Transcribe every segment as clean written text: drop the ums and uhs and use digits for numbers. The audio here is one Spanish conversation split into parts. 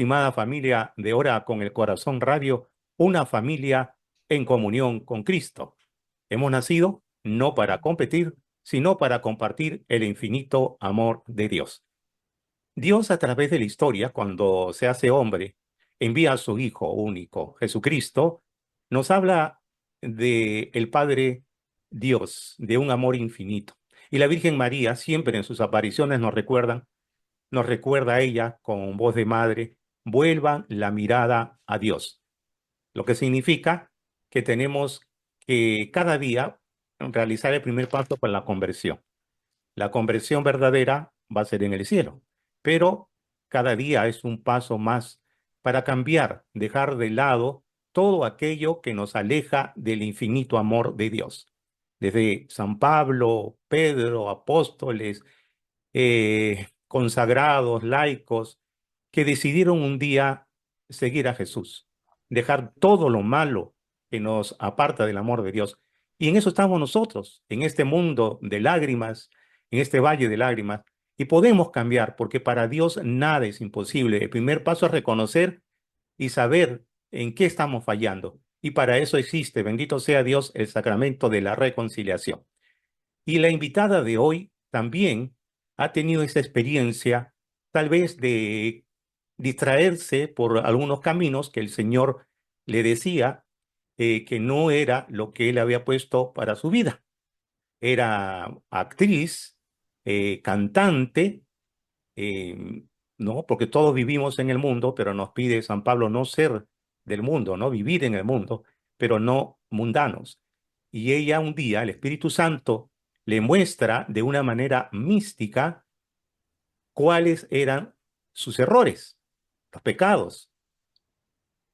estimada familia de Ora con el Corazón Radio, una familia en comunión con Cristo. Hemos nacido no para competir, sino para compartir el infinito amor de Dios. Dios, a través de la historia, cuando se hace hombre, envía a su Hijo único, Jesucristo, nos habla de el Padre Dios, de un amor infinito. Y la Virgen María siempre en sus apariciones nos recuerda a ella con voz de madre: vuelvan la mirada a Dios. Lo que significa que tenemos que cada día realizar el primer paso para la conversión. La conversión verdadera va a ser en el cielo, pero cada día es un paso más para cambiar, dejar de lado todo aquello que nos aleja del infinito amor de Dios. Desde San Pablo, Pedro, apóstoles, consagrados, laicos, que decidieron un día seguir a Jesús, dejar todo lo malo que nos aparta del amor de Dios. Y en eso estamos nosotros, en este mundo de lágrimas, en este valle de lágrimas, y podemos cambiar, porque para Dios nada es imposible. El primer paso es reconocer y saber en qué estamos fallando. Y para eso existe, bendito sea Dios, el sacramento de la reconciliación. Y la invitada de hoy también ha tenido esta experiencia, tal vez de distraerse por algunos caminos que el Señor le decía que no era lo que él había puesto para su vida. Era actriz, cantante, ¿no? Porque todos vivimos en el mundo, pero nos pide San Pablo no ser del mundo, ¿no? Vivir en el mundo, pero no mundanos. Y ella un día, el Espíritu Santo, le muestra de una manera mística cuáles eran sus errores, los pecados,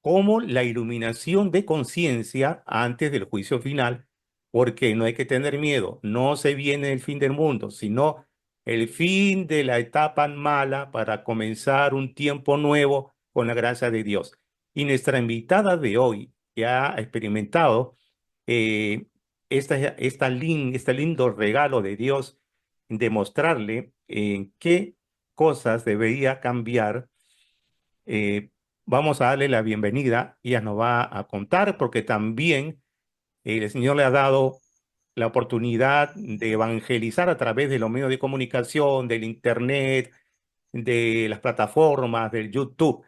como la iluminación de conciencia antes del juicio final, porque no hay que tener miedo, no se viene el fin del mundo, sino el fin de la etapa mala para comenzar un tiempo nuevo con la gracia de Dios. Y nuestra invitada de hoy, que ha experimentado eh, este lindo regalo de Dios, de mostrarle en qué cosas debería cambiar. Vamos a darle la bienvenida. Ella nos va a contar porque también el Señor le ha dado la oportunidad de evangelizar a través de los medios de comunicación, del Internet, de las plataformas, del YouTube.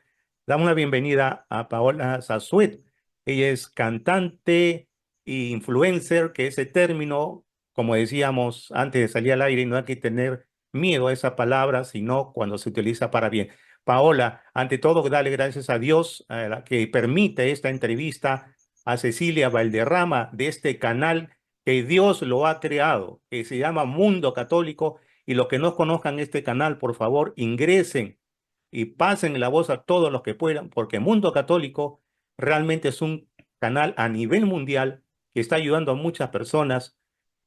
Damos la bienvenida a Paola Sasuet. Ella es cantante e influencer, que ese término, como decíamos antes de salir al aire, no hay que tener miedo a esa palabra, sino cuando se utiliza para bien. Paola, ante todo, dale gracias a Dios que permite esta entrevista a Cecilia Valderrama de este canal que Dios lo ha creado, que se llama Mundo Católico. Y los que no conozcan este canal, por favor, ingresen y pasen la voz a todos los que puedan, porque Mundo Católico realmente es un canal a nivel mundial que está ayudando a muchas personas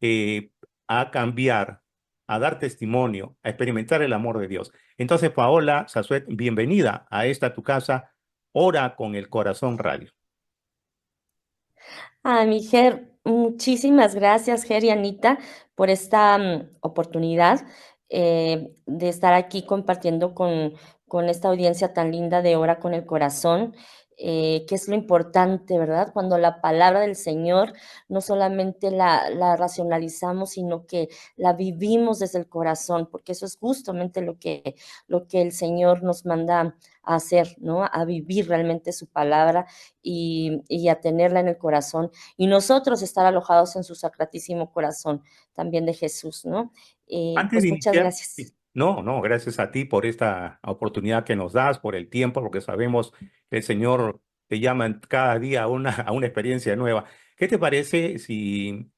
eh, a cambiar, a dar testimonio, a experimentar el amor de Dios. Entonces, Paola Sasuet, bienvenida a esta tu casa, Ora con el Corazón Radio. Mi Ger, muchísimas gracias, Ger y Anita, por esta oportunidad de estar aquí compartiendo con esta audiencia tan linda de Hora con el Corazón, que es lo importante, ¿verdad? Cuando la palabra del Señor no solamente la racionalizamos, sino que la vivimos desde el corazón, porque eso es justamente lo que el Señor nos manda a hacer, ¿no? A vivir realmente su palabra y a tenerla en el corazón y nosotros estar alojados en su sacratísimo corazón también de Jesús, ¿no? Antes de Pues muchas iniciar, sí. gracias. No, no, gracias a ti por esta oportunidad que nos das, por el tiempo, porque sabemos que el Señor te llama cada día a una experiencia nueva. ¿Qué te parece si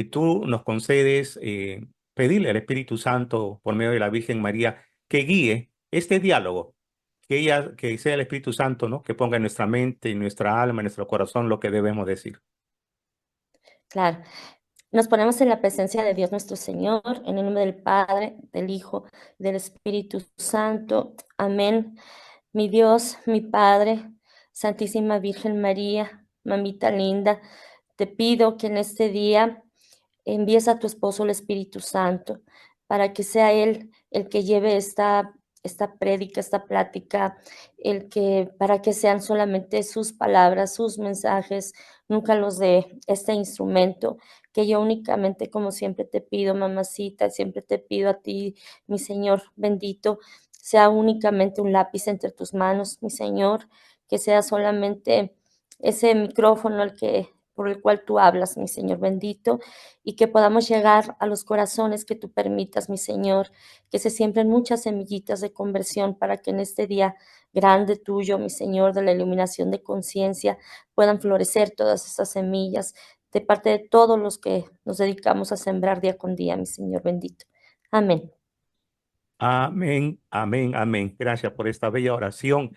tú nos concedes pedirle al Espíritu Santo por medio de la Virgen María que guíe este diálogo? Que sea el Espíritu Santo, ¿no? Que ponga en nuestra mente, en nuestra alma, en nuestro corazón lo que debemos decir. Claro, nos ponemos en la presencia de Dios nuestro Señor, en el nombre del Padre, del Hijo, del Espíritu Santo. Amén. Mi Dios, mi Padre, Santísima Virgen María, mamita linda, te pido que en este día envíes a tu esposo el Espíritu Santo para que sea Él el que lleve esta esta prédica, esta plática, el que para que sean solamente sus palabras, sus mensajes, nunca los de este instrumento, que yo únicamente, como siempre te pido, mamacita, siempre te pido a ti, mi Señor bendito, sea únicamente un lápiz entre tus manos, mi Señor, que sea solamente ese micrófono por el cual tú hablas, mi Señor bendito, y que podamos llegar a los corazones que tú permitas, mi Señor, que se siembren muchas semillitas de conversión para que en este día grande tuyo, mi Señor, de la iluminación de conciencia, puedan florecer todas esas semillas de parte de todos los que nos dedicamos a sembrar día con día, mi Señor bendito. Amén. Amén, amén, amén. Gracias por esta bella oración.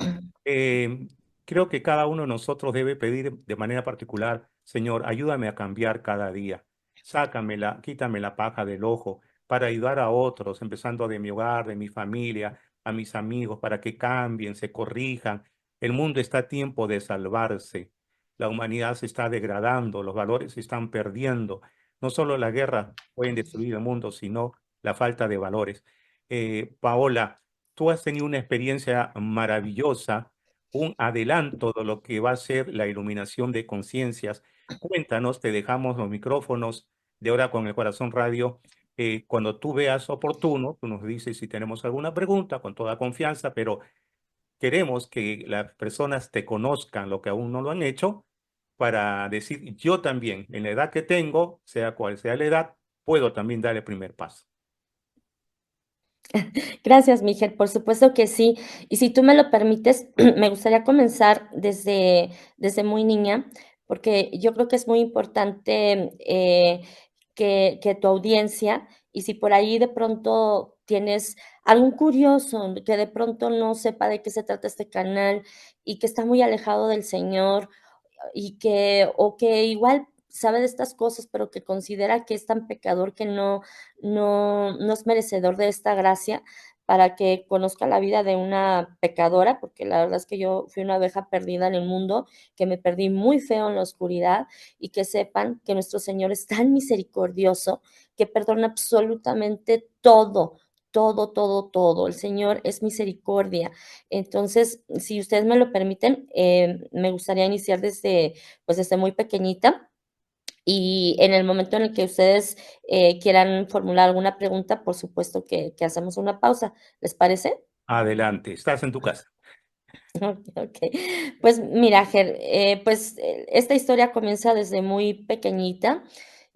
Eh, Creo que cada uno de nosotros debe pedir de manera particular, Señor, ayúdame a cambiar cada día. Quítame la paja del ojo para ayudar a otros, empezando de mi hogar, de mi familia, a mis amigos, para que cambien, se corrijan. El mundo está a tiempo de salvarse. La humanidad se está degradando, los valores se están perdiendo. No solo la guerra pueden destruir el mundo, sino la falta de valores. Paola, tú has tenido una experiencia maravillosa, un adelanto de lo que va a ser la iluminación de conciencias. Cuéntanos, te dejamos los micrófonos de Hora con el Corazón Radio. Cuando tú veas oportuno, tú nos dices si tenemos alguna pregunta con toda confianza, pero queremos que las personas te conozcan lo que aún no lo han hecho para decir, yo también, en la edad que tengo, sea cual sea la edad, puedo también dar el primer paso. Gracias, Miguel, por supuesto que sí. Y si tú me lo permites, me gustaría comenzar desde muy niña, porque yo creo que es muy importante que tu audiencia, y si por ahí de pronto tienes algún curioso que de pronto no sepa de qué se trata este canal y que está muy alejado del Señor, o que igual sabe de estas cosas, pero que considera que es tan pecador que no es merecedor de esta gracia, para que conozca la vida de una pecadora, porque la verdad es que yo fui una abeja perdida en el mundo, que me perdí muy feo en la oscuridad, y que sepan que nuestro Señor es tan misericordioso que perdona absolutamente todo, todo, todo, todo. El Señor es misericordia. Entonces, si ustedes me lo permiten, me gustaría iniciar pues, desde muy pequeñita, y en el momento en el que ustedes, quieran formular alguna pregunta, por supuesto que hacemos una pausa, ¿les parece? Adelante, estás en tu casa. Okey. Pues mira, Ger, pues, esta historia comienza desde muy pequeñita.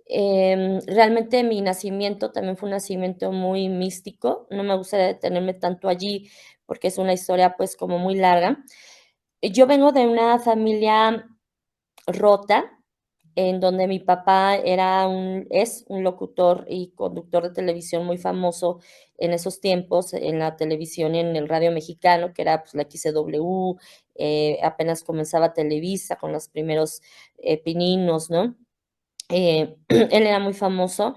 Realmente mi nacimiento también fue un nacimiento muy místico. No me gustaría detenerme tanto allí, porque es una historia, pues, como muy larga. Yo vengo de una familia rota, en donde mi papá es un locutor y conductor de televisión muy famoso en esos tiempos, en la televisión y en el radio mexicano, que era, pues, la XCW, apenas comenzaba Televisa con los primeros, pininos, ¿no? Él era muy famoso.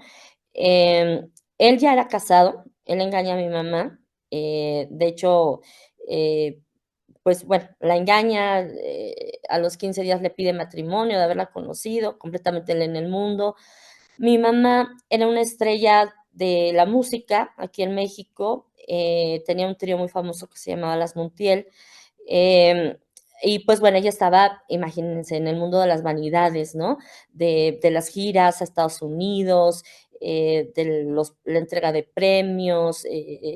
Él ya era casado, él engaña a mi mamá, de hecho, eh, pues bueno, la engaña, a los 15 días le pide matrimonio de haberla conocido, completamente él en el mundo. Mi mamá era una estrella de la música aquí en México, tenía un trío muy famoso que se llamaba Las Montiel, em, y pues bueno, ella estaba, imagínense, en el mundo de las vanidades, ¿no? De las giras a Estados Unidos, la entrega de premios,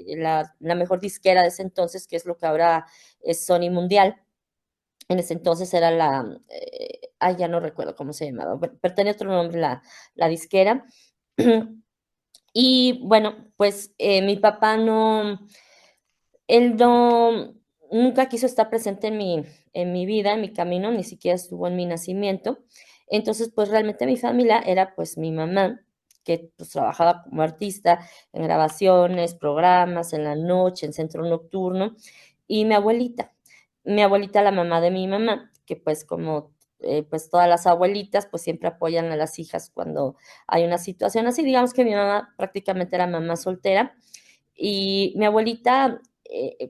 la mejor disquera de ese entonces, que es lo que ahora es Sony Mundial. En ese entonces era ya no recuerdo cómo se llamaba, pero tenía otro nombre la disquera. Y bueno, pues mi papá él nunca quiso estar presente en mi vida, en mi camino, ni siquiera estuvo en mi nacimiento. Entonces, pues realmente mi familia era pues mi mamá, que pues trabajaba como artista en grabaciones, programas, en la noche, en centro nocturno, y mi abuelita, la mamá de mi mamá, que pues como pues todas las abuelitas, pues siempre apoyan a las hijas cuando hay una situación así. Digamos que mi mamá prácticamente era mamá soltera, y mi abuelita,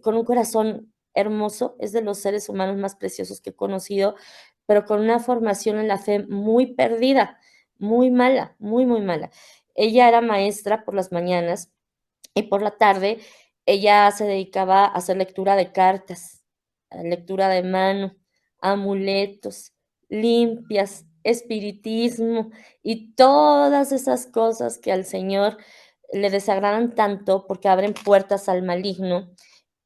con un corazón hermoso, es de los seres humanos más preciosos que he conocido, pero con una formación en la fe muy perdida, muy mala, muy, muy mala. Ella era maestra por las mañanas y por la tarde ella se dedicaba a hacer lectura de cartas, lectura de mano, amuletos, limpias, espiritismo y todas esas cosas que al Señor le desagradan tanto porque abren puertas al maligno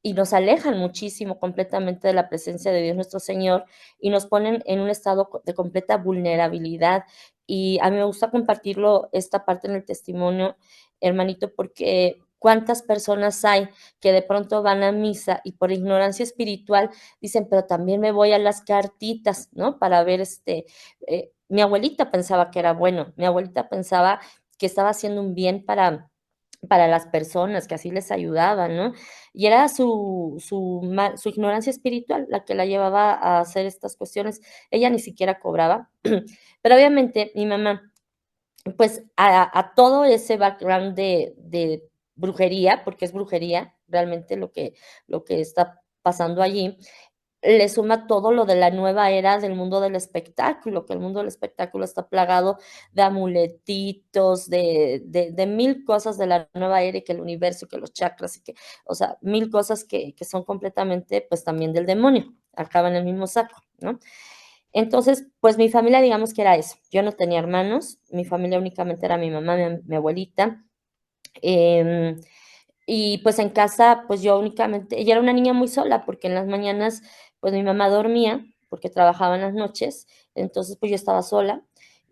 y nos alejan muchísimo completamente de la presencia de Dios nuestro Señor y nos ponen en un estado de completa vulnerabilidad. Y a mí me gusta compartirlo, esta parte en el testimonio, hermanito, porque cuántas personas hay que de pronto van a misa y por ignorancia espiritual dicen, pero también me voy a las cartitas, ¿no? Para ver mi abuelita pensaba que era bueno, mi abuelita pensaba que estaba haciendo un bien para las personas, que así les ayudaban, ¿no? Y era su ignorancia espiritual la que la llevaba a hacer estas cuestiones. Ella ni siquiera cobraba, pero obviamente mi mamá, pues a todo ese background de brujería, porque es brujería realmente lo que está pasando allí, le suma todo lo de la nueva era del mundo del espectáculo, que el mundo del espectáculo está plagado de amuletitos, de mil cosas de la nueva era y que el universo, que los chakras y que, o sea, mil cosas que son completamente, pues también del demonio, acaban en el mismo saco, ¿no? Entonces, pues mi familia, digamos que era eso. Yo no tenía hermanos, mi familia únicamente era mi mamá, mi abuelita. Eh, y pues en casa, pues yo únicamente, ella era una niña muy sola, porque en las mañanas, pues mi mamá dormía, porque trabajaba en las noches, entonces pues yo estaba sola,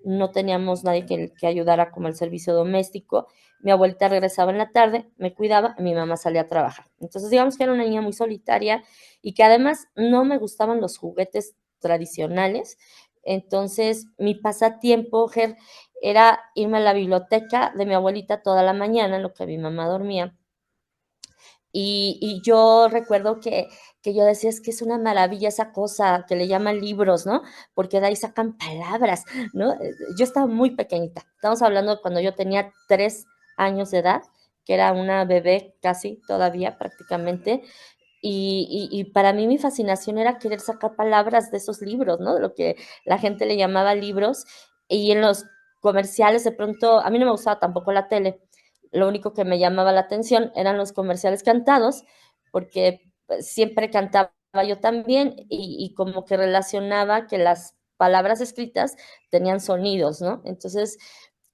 no teníamos nadie que ayudara como el servicio doméstico, mi abuelita regresaba en la tarde, me cuidaba, y mi mamá salía a trabajar. Entonces digamos que era una niña muy solitaria y que además no me gustaban los juguetes tradicionales, entonces mi pasatiempo, Ger, era irme a la biblioteca de mi abuelita toda la mañana, en lo que mi mamá dormía, y yo recuerdo que yo decía, es que es una maravilla esa cosa que le llaman libros, ¿no? Porque de ahí sacan palabras, ¿no? Yo estaba muy pequeñita, estamos hablando de cuando yo tenía 3 años de edad, que era una bebé casi todavía prácticamente, y para mí mi fascinación era querer sacar palabras de esos libros, ¿no? De lo que la gente le llamaba libros, y en los comerciales de pronto, a mí no me gustaba tampoco la tele, lo único que me llamaba la atención eran los comerciales cantados, porque pues, siempre cantaba yo también y como que relacionaba que las palabras escritas tenían sonidos, ¿no? Entonces,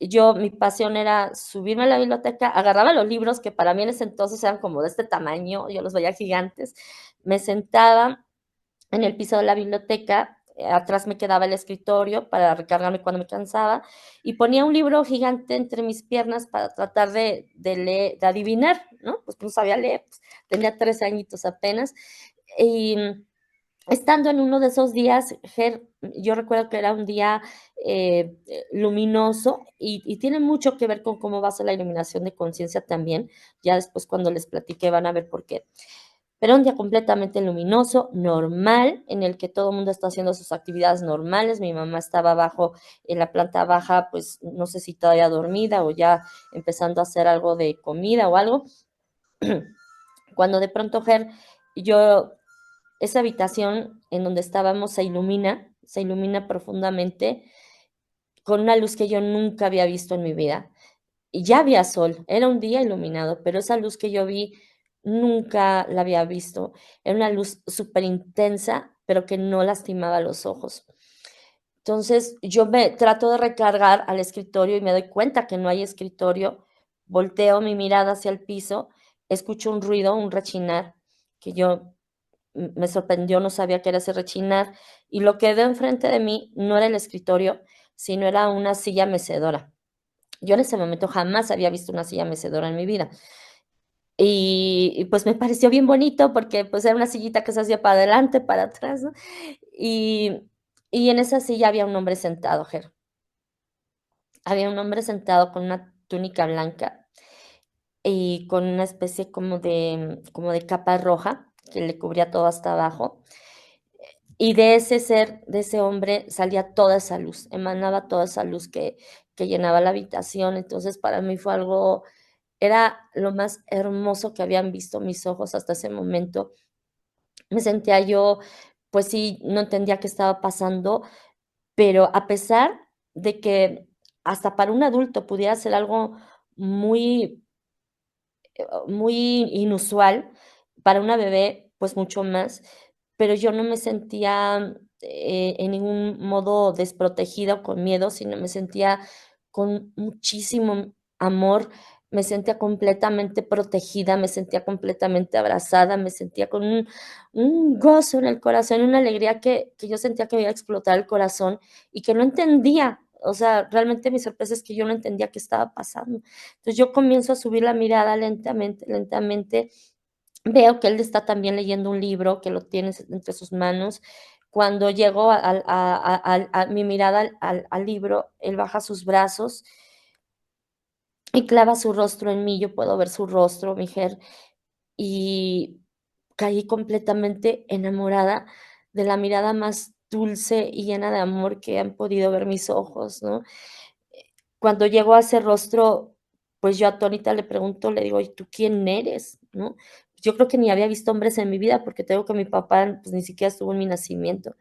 yo, mi pasión era subirme a la biblioteca, agarraba los libros que para mí en ese entonces eran como de este tamaño, yo los veía gigantes, me sentaba en el piso de la biblioteca, atrás me quedaba el escritorio para recargarme cuando me cansaba y ponía un libro gigante entre mis piernas para tratar de leer, de adivinar, ¿no? Pues no sabía leer, pues, tenía 3 añitos apenas y estando en uno de esos días, Ger, yo recuerdo que era un día luminoso y tiene mucho que ver con cómo va a ser la iluminación de conciencia también. Ya después cuando les platiqué van a ver por qué. Pero un día completamente luminoso, normal, en el que todo el mundo está haciendo sus actividades normales. Mi mamá estaba abajo, en la planta baja, pues no sé si todavía dormida o ya empezando a hacer algo de comida o algo. Cuando de pronto, Ger, yo esa habitación en donde estábamos se ilumina profundamente con una luz que yo nunca había visto en mi vida. Y ya había sol, era un día iluminado, pero esa luz que yo vi nunca la había visto. Era una luz súper intensa, pero que no lastimaba los ojos. Entonces yo me trato de recargar al escritorio y me doy cuenta que no hay escritorio. Volteo mi mirada hacia el piso, escucho un ruido, un rechinar, que yo me sorprendió, no sabía qué era ese rechinar, y lo que veo enfrente de mí no era el escritorio, sino era una silla mecedora. Yo en ese momento jamás había visto una silla mecedora en mi vida. Pues me pareció bien bonito porque pues era una sillita que se hacía para adelante, para atrás, ¿no? Y, y en esa silla había un hombre sentado, Ger. Había un hombre sentado con una túnica blanca y con una especie como de capa roja que le cubría todo hasta abajo. Y de ese ser, de ese hombre, salía toda esa luz, emanaba toda esa luz que llenaba la habitación. Entonces, para mí fue algo, era lo más hermoso que habían visto mis ojos hasta ese momento. Me sentía yo, pues sí, no entendía qué estaba pasando, pero a pesar de que hasta para un adulto pudiera ser algo muy muy inusual, para una bebé, pues mucho más, pero yo no me sentía, en ningún modo desprotegida o con miedo, sino me sentía con muchísimo amor, me sentía completamente protegida, me sentía completamente abrazada, me sentía con un gozo en el corazón, una alegría que yo sentía que me iba a explotar el corazón y que no entendía. O sea, realmente mi sorpresa es que yo no entendía qué estaba pasando. Entonces yo comienzo a subir la mirada lentamente, lentamente. Veo que él está también leyendo un libro, que lo tiene entre sus manos. Cuando llego a mi mirada al libro, él baja sus brazos y clava su rostro en mí. Yo puedo ver su rostro, mujer, y caí completamente enamorada de la mirada más dulce y llena de amor que han podido ver mis ojos, ¿no? Cuando llego a ese rostro, pues yo atónita le pregunto, le digo: "¿Y tú quién eres?", ¿no? Yo creo que ni había visto hombres en mi vida, porque te digo que mi papá, pues, ni siquiera estuvo en mi nacimiento.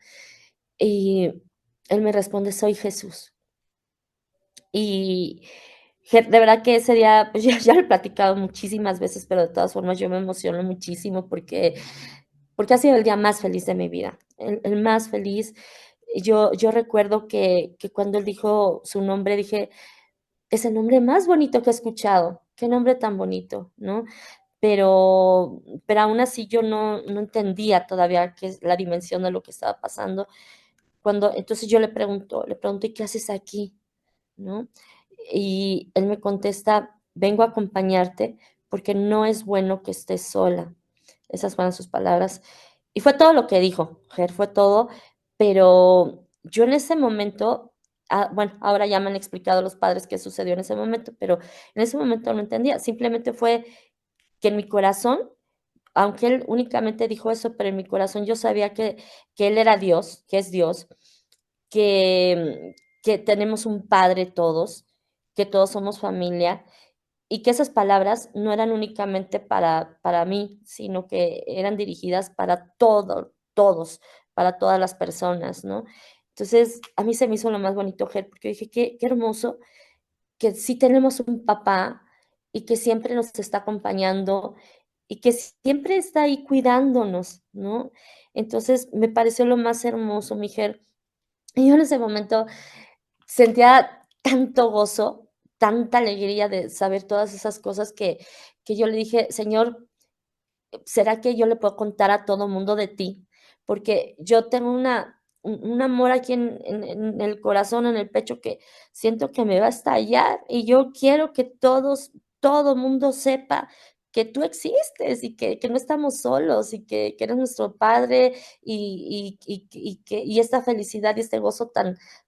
Y él me responde: "Soy Jesús". Y de verdad que ese día, pues, ya lo he platicado muchísimas veces, pero de todas formas yo me emociono muchísimo porque ha sido el día más feliz de mi vida, el más feliz. Yo recuerdo que cuando él dijo su nombre, dije: "Es el nombre más bonito que he escuchado, qué nombre tan bonito", ¿no? Pero aún así yo no entendía todavía qué es la dimensión de lo que estaba pasando. Cuando entonces yo le pregunto: "¿Y qué haces aquí?", ¿no? Y él me contesta: "Vengo a acompañarte porque no es bueno que estés sola". Esas fueron sus palabras. Y fue todo lo que dijo, fue todo, pero yo en ese momento, bueno, ahora ya me han explicado los padres qué sucedió en ese momento, pero en ese momento no entendía. Simplemente fue que en mi corazón, aunque él únicamente dijo eso, pero en mi corazón yo sabía que él era Dios, que es Dios, que tenemos un Padre todos, que todos somos familia, y que esas palabras no eran únicamente para mí, sino que eran dirigidas para todos, para todas las personas, ¿no? Entonces, a mí se me hizo lo más bonito, Ger, porque dije: "Qué hermoso que sí tenemos un papá y que siempre nos está acompañando y que siempre está ahí cuidándonos", ¿no? Entonces, me pareció lo más hermoso, mi Ger. Y yo en ese momento sentía tanto gozo, tanta alegría de saber todas esas cosas que yo le dije: "Señor, ¿será que yo le puedo contar a todo mundo de ti? Porque yo tengo un amor aquí en el corazón, en el pecho, que siento que me va a estallar, y yo quiero que todo mundo sepa que tú existes y que no estamos solos, y que eres nuestro Padre, y esta felicidad y este gozo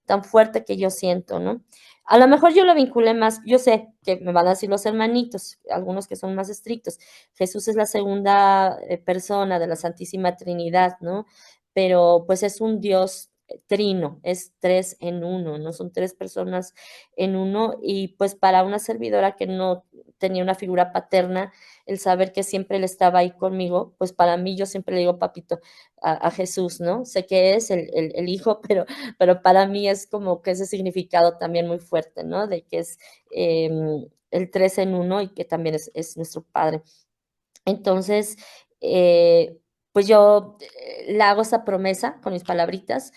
tan fuerte que yo siento", ¿no? A lo mejor yo lo vinculé más, yo sé que me van a decir los hermanitos, algunos que son más estrictos, Jesús es la segunda, persona de la Santísima Trinidad, ¿no? Pero, pues, es un Dios trino, es 3 en uno, ¿no? Son 3 personas en uno y, pues, para una servidora que no tenía una figura paterna, el saber que siempre Él estaba ahí conmigo, pues, para mí, yo siempre le digo papito a Jesús, ¿no? Sé que es el hijo, pero para mí es como que ese significado también muy fuerte, ¿no? De que es, el 3 en uno y que también es nuestro Padre. Entonces, eh, pues yo, le hago esa promesa con mis palabritas,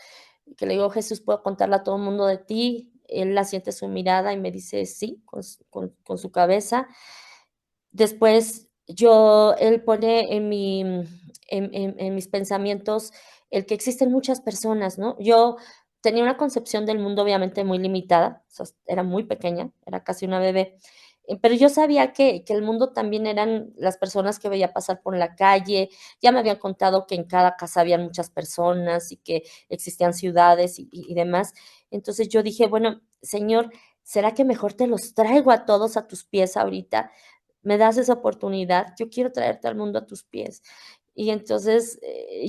que le digo: "Jesús, puedo contarle a todo el mundo de ti". Él asiente su mirada y me dice: "Sí", con su cabeza. Después él pone en mis pensamientos el que existen muchas personas, ¿no? Yo tenía una concepción del mundo obviamente muy limitada, o sea, era muy pequeña, era casi una bebé, pero yo sabía que el mundo también eran las personas que veía pasar por la calle, ya me habían contado que en cada casa habían muchas personas y que existían ciudades y demás. Entonces yo dije: "Bueno, Señor, ¿será que mejor te los traigo a todos a tus pies ahorita? ¿Me das esa oportunidad? Yo quiero traerte al mundo a tus pies". Y entonces,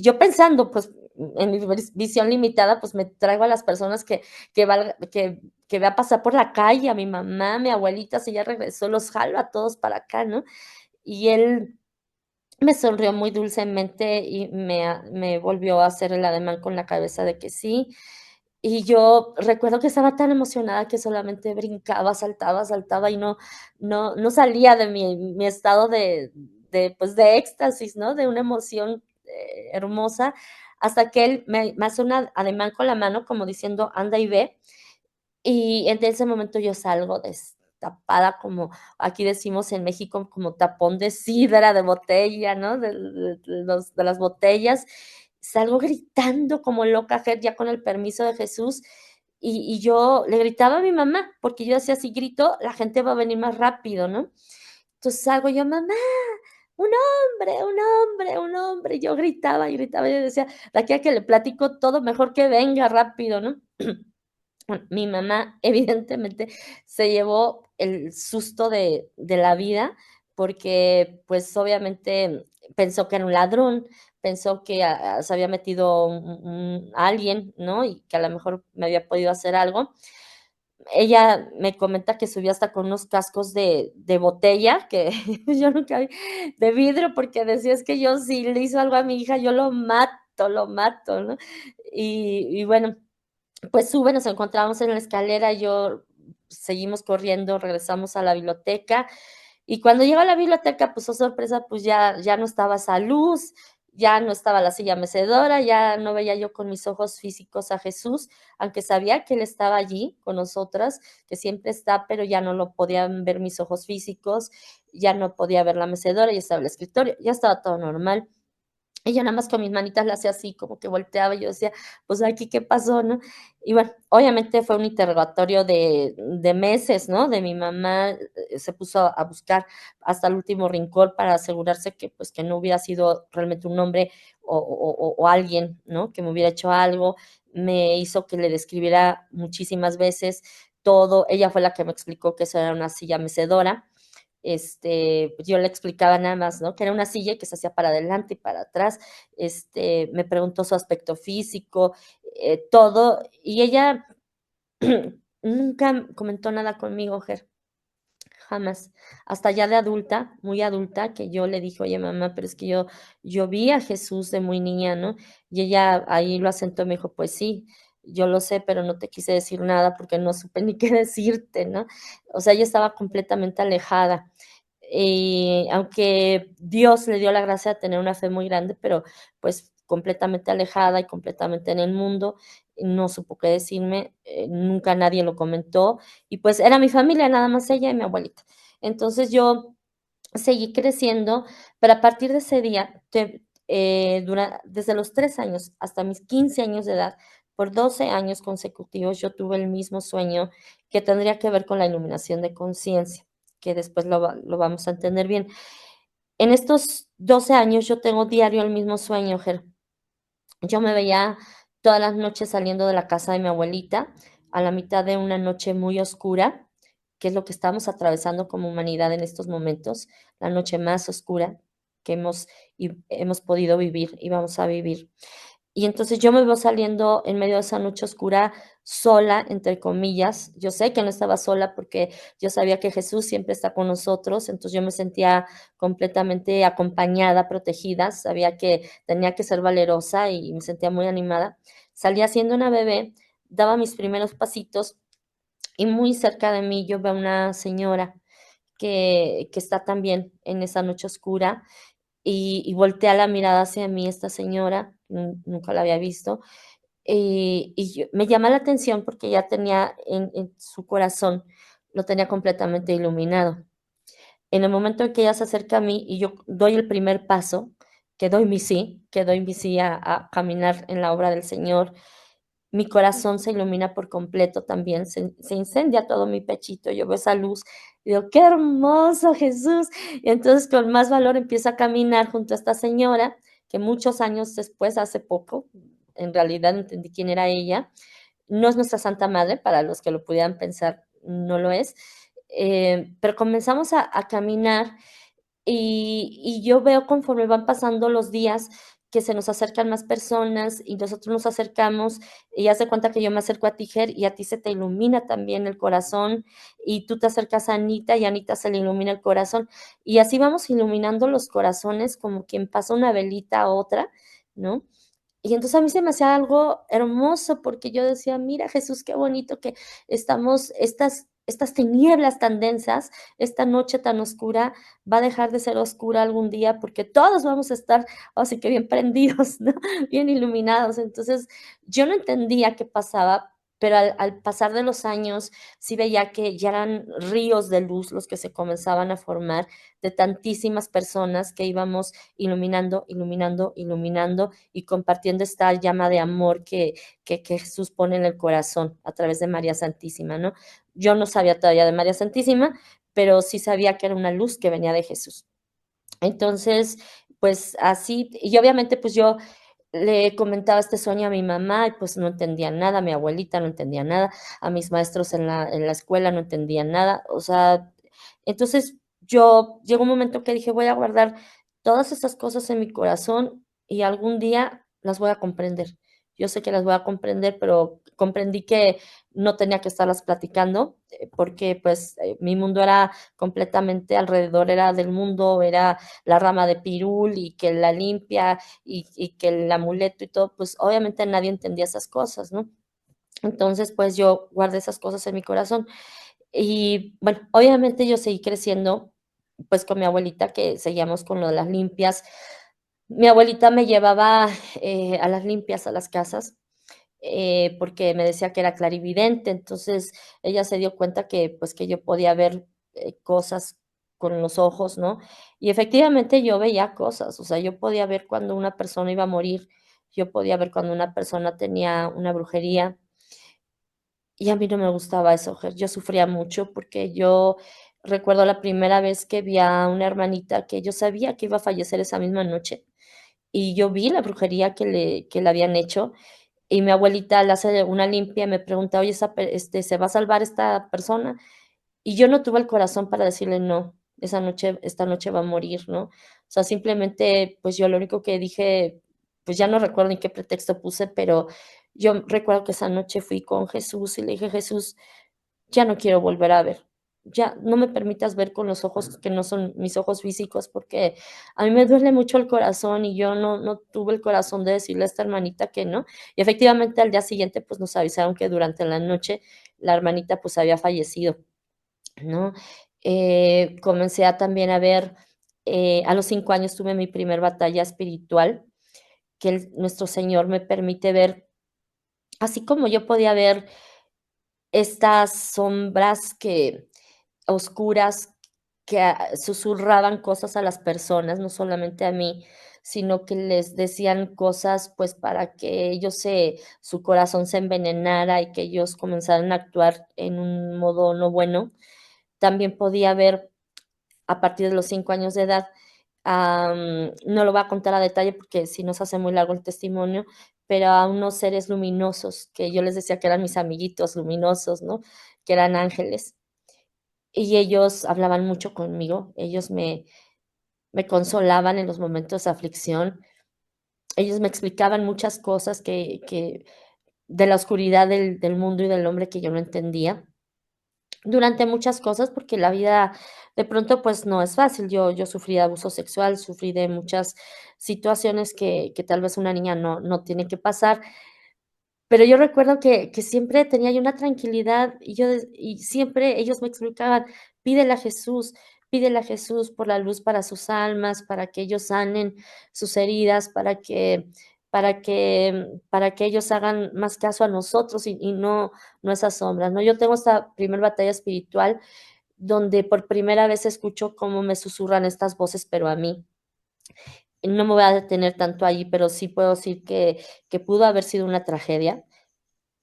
yo pensando, pues, en mi visión limitada, pues, me traigo a las personas que vea pasar por la calle, a mi mamá, a mi abuelita, si ya regresó, los jalo a todos para acá, ¿no? Y él me sonrió muy dulcemente y me volvió a hacer el ademán con la cabeza de que sí. Y yo recuerdo que estaba tan emocionada que solamente brincaba, saltaba, saltaba y no salía de mi estado pues, de éxtasis, ¿no? De una emoción, hermosa, hasta que él me hace un ademán con la mano, como diciendo: "Anda y ve". Y en ese momento yo salgo destapada, como aquí decimos en México, como tapón de sidra, de botella, ¿no? De las botellas. Salgo gritando como loca, ya con el permiso de Jesús, y yo le gritaba a mi mamá, porque yo decía: "Si grito, la gente va a venir más rápido", ¿no? Entonces salgo yo: "Mamá, un hombre, un hombre, un hombre". Y yo gritaba y gritaba, y yo decía: "De aquí a que le platico todo, mejor que venga rápido", ¿no? Bueno, mi mamá, evidentemente, se llevó el susto de la vida, porque, pues, obviamente, pensó que era un ladrón, pensó que, se había metido un alguien, ¿no? Y que a lo mejor me había podido hacer algo. Ella me comenta que subió hasta con unos cascos de botella, que yo nunca vi, de vidrio, porque decía: "Es que yo si le hizo algo a mi hija, yo lo mato", ¿no? Y bueno, pues sube, nos encontramos en la escalera, yo seguimos corriendo, regresamos a la biblioteca, y cuando llego a la biblioteca, pues, oh sorpresa, pues, ya no estaba esa luz, ya no estaba la silla mecedora, ya no veía yo con mis ojos físicos a Jesús, aunque sabía que Él estaba allí con nosotras, que siempre está, pero ya no lo podían ver mis ojos físicos, ya no podía ver la mecedora, ya estaba el escritorio, ya estaba todo normal. Y yo nada más con mis manitas le hacía así, como que volteaba, y yo decía: "Pues, aquí, ¿qué pasó?", ¿no? Y bueno, obviamente fue un interrogatorio de meses, ¿no? De mi mamá, se puso a buscar hasta el último rincón para asegurarse que, pues, que no hubiera sido realmente un hombre o alguien, ¿no? Que me hubiera hecho algo. Me hizo que le describiera muchísimas veces todo. Ella fue la que me explicó que eso era una silla mecedora. Pues yo le explicaba nada más, ¿no? Que era una silla que se hacía para adelante y para atrás. Me preguntó su aspecto físico, todo, y ella nunca comentó nada conmigo, Ger, jamás. Hasta ya de adulta, muy adulta, que yo le dije: "Oye, mamá, pero es que yo vi a Jesús de muy niña", ¿no? Y ella ahí lo asentó y me dijo: "Pues sí, yo lo sé, pero no te quise decir nada porque no supe ni qué decirte", ¿no? O sea, ella estaba completamente alejada. Aunque Dios le dio la gracia de tener una fe muy grande, pero, pues, completamente alejada y completamente en el mundo, no supo qué decirme, nunca nadie lo comentó, y pues era mi familia, nada más ella y mi abuelita. Entonces yo seguí creciendo, pero a partir de ese día, desde los 3 años hasta mis 15 años de edad, por 12 años consecutivos, yo tuve el mismo sueño que tendría que ver con la iluminación de conciencia, que después lo vamos a entender bien. En estos 12 años yo tengo diario el mismo sueño, Ger. Yo me veía todas las noches saliendo de la casa de mi abuelita, a la mitad de una noche muy oscura, que es lo que estamos atravesando como humanidad en estos momentos, la noche más oscura que hemos podido vivir y vamos a vivir. Y entonces yo me veo saliendo en medio de esa noche oscura, sola, entre comillas. Yo sé que no estaba sola porque yo sabía que Jesús siempre está con nosotros, entonces yo me sentía completamente acompañada, protegida, sabía que tenía que ser valerosa y me sentía muy animada. Salía siendo una bebé, daba mis primeros pasitos y muy cerca de mí yo veo a una señora que está también en esa noche oscura y voltea la mirada hacia mí esta señora, nunca la había visto, me llama la atención porque ya tenía en su corazón, lo tenía completamente iluminado. En el momento en que ella se acerca a mí y yo doy el primer paso, que doy mi sí a caminar en la obra del Señor, mi corazón se ilumina por completo también, se incendia todo mi pechito, yo veo esa luz, y digo: "Qué hermoso, Jesús". Y entonces, con más valor empiezo a caminar junto a esta señora, que muchos años después, hace poco, en realidad entendí quién era ella. No es nuestra Santa Madre, para los que lo pudieran pensar, no lo es, pero comenzamos a caminar y yo veo conforme van pasando los días que se nos acercan más personas y nosotros nos acercamos y haz de cuenta que yo me acerco a ti, Ger, y a ti se te ilumina también el corazón, y tú te acercas a Anita y a Anita se le ilumina el corazón. Y así vamos iluminando los corazones como quien pasa una velita a otra, ¿no? Y entonces a mí se me hacía algo hermoso, porque yo decía: "Mira, Jesús, qué bonito que estamos estas tinieblas tan densas, esta noche tan oscura, va a dejar de ser oscura algún día, porque todos vamos a estar, así que bien prendidos, ¿no? Bien iluminados". Entonces, yo no entendía qué pasaba, pero al pasar de los años, sí veía que ya eran ríos de luz los que se comenzaban a formar, de tantísimas personas que íbamos iluminando, iluminando, iluminando, y compartiendo esta llama de amor que Jesús pone en el corazón a través de María Santísima, ¿no? Yo no sabía todavía de María Santísima, pero sí sabía que era una luz que venía de Jesús. Entonces, pues así, y obviamente, pues yo le comentaba este sueño a mi mamá y pues no entendía nada, mi abuelita no entendía nada, a mis maestros en la escuela no entendían nada, o sea, entonces yo llegó un momento que dije: "Voy a guardar todas esas cosas en mi corazón y algún día las voy a comprender". Yo sé que las voy a comprender, pero comprendí que no tenía que estarlas platicando, porque, pues, mi mundo era completamente alrededor, era del mundo, era la rama de pirul y que la limpia y que el amuleto y todo, pues, obviamente nadie entendía esas cosas, ¿no? Entonces, pues, yo guardé esas cosas en mi corazón. Y bueno, obviamente yo seguí creciendo, pues, con mi abuelita, que seguíamos con lo de las limpias. Mi abuelita me llevaba, a las limpias a las casas, porque me decía que era clarividente, entonces ella se dio cuenta que, pues, que yo podía ver, cosas con los ojos, ¿no? Y efectivamente yo veía cosas, o sea, yo podía ver cuando una persona iba a morir, yo podía ver cuando una persona tenía una brujería, y a mí no me gustaba eso, yo sufría mucho porque yo recuerdo la primera vez que vi a una hermanita que yo sabía que iba a fallecer esa misma noche, y yo vi la brujería que le habían hecho, y mi abuelita le hace una limpia y me pregunta: "Oye, ¿se va a salvar esta persona?". Y yo no tuve el corazón para decirle: "No, esta noche va a morir", ¿no? O sea, simplemente, pues, yo lo único que dije, pues, ya no recuerdo ni qué pretexto puse, pero yo recuerdo que esa noche fui con Jesús y le dije: "Jesús, ya no quiero volver a ver. Ya no me permitas ver con los ojos que no son mis ojos físicos, porque a mí me duele mucho el corazón y yo no tuve el corazón de decirle a esta hermanita que no". Y efectivamente, al día siguiente, pues, nos avisaron que durante la noche la hermanita, pues, había fallecido, ¿no? Comencé a también a ver, a los 5 años tuve mi primer batalla espiritual, que nuestro Señor me permite ver, así como yo podía ver estas sombras que oscuras que, susurraban cosas a las personas, no solamente a mí, sino que les decían cosas, pues, para que ellos su corazón se envenenara y que ellos comenzaran a actuar en un modo no bueno. También podía ver a partir de los 5 años de edad, no lo voy a contar a detalle porque si no se hace muy largo el testimonio, pero a unos seres luminosos que yo les decía que eran mis amiguitos luminosos, ¿no? Que eran ángeles. Y ellos hablaban mucho conmigo, ellos me consolaban en los momentos de aflicción, ellos me explicaban muchas cosas que de la oscuridad del mundo y del hombre que yo no entendía. Durante muchas cosas, porque la vida de pronto, pues, no es fácil. Yo sufrí de abuso sexual, sufrí de muchas situaciones que tal vez una niña no tiene que pasar, pero yo recuerdo que siempre tenía yo una tranquilidad, y siempre ellos me explicaban: pídele a Jesús por la luz para sus almas, para que ellos sanen sus heridas, para que ellos hagan más caso a nosotros y no esas sombras, ¿no? Yo tengo esta primer batalla espiritual donde por primera vez escucho cómo me susurran estas voces, pero a mí. No me voy a detener tanto allí, pero sí puedo decir que pudo haber sido una tragedia,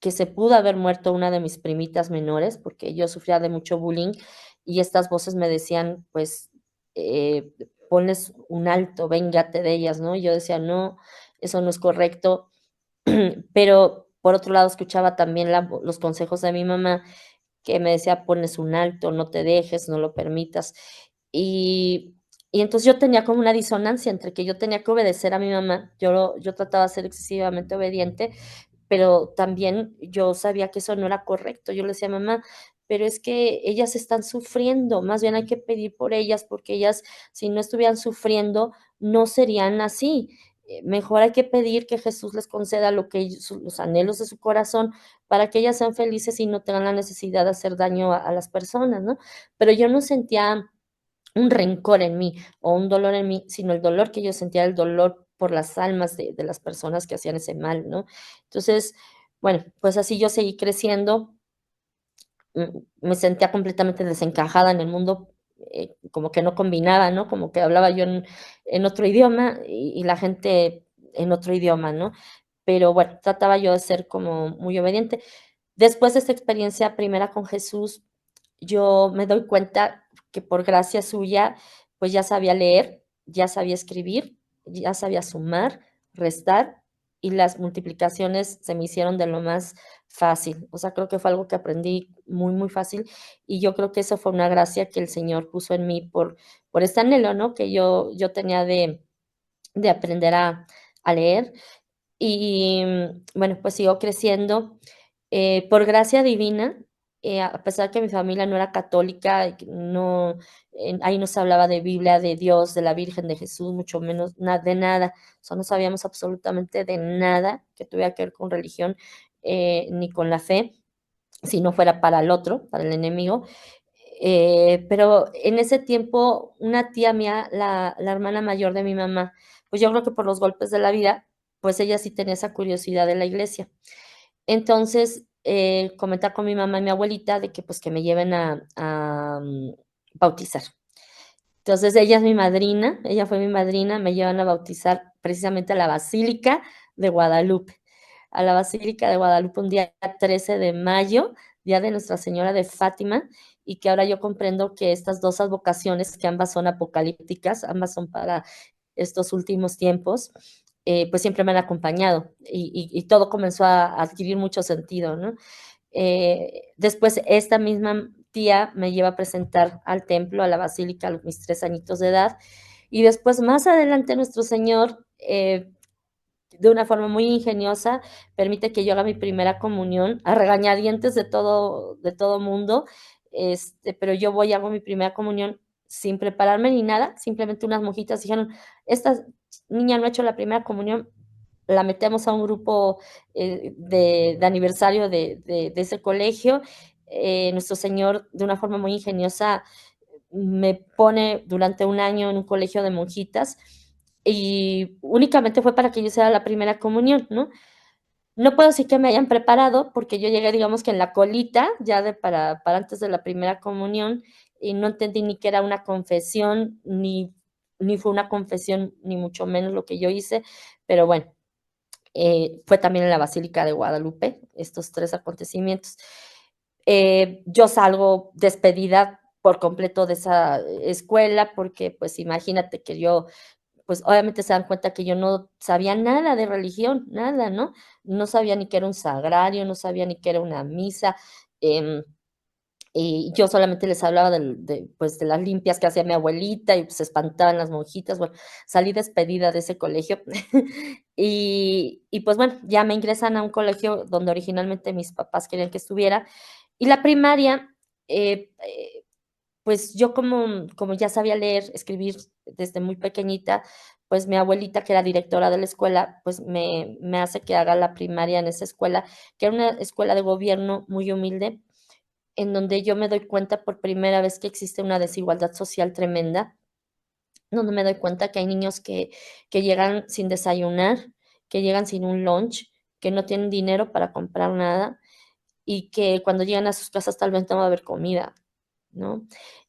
que se pudo haber muerto una de mis primitas menores, porque yo sufría de mucho bullying, y estas voces me decían, pues, ponles un alto, véngate de ellas, ¿no? Y yo decía: "No, eso no es correcto". Pero, por otro lado, escuchaba también los consejos de mi mamá, que me decía: "Ponles un alto, no te dejes, no lo permitas". Y y entonces yo tenía como una disonancia entre que yo tenía que obedecer a mi mamá, yo trataba de ser excesivamente obediente, pero también yo sabía que eso no era correcto. Yo le decía: "Mamá, pero es que ellas están sufriendo, más bien hay que pedir por ellas, porque ellas, si no estuvieran sufriendo, no serían así". mejor hay que pedir que Jesús les conceda lo que los anhelos de su corazón para que ellas sean felices y no tengan la necesidad de hacer daño a las personas, ¿no? Pero yo no sentía un rencor en mí o un dolor en mí, sino el dolor que yo sentía, el dolor por las almas de las personas que hacían ese mal, ¿no? Entonces, bueno, pues así yo seguí creciendo, me sentía completamente desencajada en el mundo, como que no combinaba, ¿no? Como que hablaba yo en otro idioma y la gente en otro idioma, ¿no? Pero bueno, trataba yo de ser como muy obediente. Después de esta experiencia primera con Jesús, yo me doy cuenta que por gracia suya, pues ya sabía leer, ya sabía escribir, ya sabía sumar, restar y las multiplicaciones se me hicieron de lo más fácil. O sea, creo que fue algo que aprendí muy, muy fácil y yo creo que eso fue una gracia que el Señor puso en mí por este anhelo, ¿no? Que yo tenía de aprender a leer y bueno, pues siguió creciendo. Por gracia divina, a pesar que mi familia no era católica, y que no, ahí no se hablaba de Biblia, de Dios, de la Virgen, de Jesús, mucho menos de nada. O sea, no sabíamos absolutamente de nada que tuviera que ver con religión, ni con la fe, si no fuera para el otro, para el enemigo. Pero en ese tiempo, una tía mía, la hermana mayor de mi mamá, pues yo creo que por los golpes de la vida, pues ella sí tenía esa curiosidad de la iglesia. Entonces, comentar con mi mamá y mi abuelita de que, pues, que me lleven a bautizar. Entonces, ella es mi madrina, ella fue mi madrina, me llevan a bautizar precisamente a la Basílica de Guadalupe. A la Basílica de Guadalupe un día 13 de mayo, día de Nuestra Señora de Fátima, y que ahora yo comprendo que estas 2 advocaciones, que ambas son apocalípticas, ambas son para estos últimos tiempos, pues siempre me han acompañado y todo comenzó a adquirir mucho sentido, ¿no? Después esta misma tía me lleva a presentar al templo, a la basílica, a mis 3 añitos de edad, y después más adelante nuestro Señor, de una forma muy ingeniosa, permite que yo haga mi primera comunión, a regañadientes de todo mundo, pero yo voy y hago mi primera comunión sin prepararme ni nada, simplemente unas monjitas dijeron, esta niña no ha hecho la primera comunión, la metemos a un grupo de aniversario de ese colegio. Nuestro Señor, de una forma muy ingeniosa, me pone durante un año en un colegio de monjitas y únicamente fue para que yo hiciera la primera comunión, ¿no? No puedo decir que me hayan preparado, porque yo llegué, digamos que en la colita, ya para antes de la primera comunión, y no entendí ni que era una confesión, ni fue una confesión, ni mucho menos lo que yo hice, pero bueno, fue también en la Basílica de Guadalupe, estos 3 acontecimientos. Yo salgo despedida por completo de esa escuela, porque pues imagínate que yo, pues obviamente se dan cuenta que yo no sabía nada de religión, nada, ¿no? No sabía ni qué era un sagrario, no sabía ni qué era una misa. Eh, y yo solamente les hablaba pues, de las limpias que hacía mi abuelita y pues, se espantaban las monjitas. Bueno, salí despedida de ese colegio y pues bueno, ya me ingresan a un colegio donde originalmente mis papás querían que estuviera. Y la primaria, pues yo como ya sabía leer, escribir desde muy pequeñita, pues mi abuelita, que era directora de la escuela, pues me hace que haga la primaria en esa escuela, que era una escuela de gobierno muy humilde, en donde yo me doy cuenta por primera vez que existe una desigualdad social tremenda, donde me doy cuenta que hay niños que llegan sin desayunar, que llegan sin un lunch, que no tienen dinero para comprar nada y que cuando llegan a sus casas tal vez no va a haber comida, ¿no?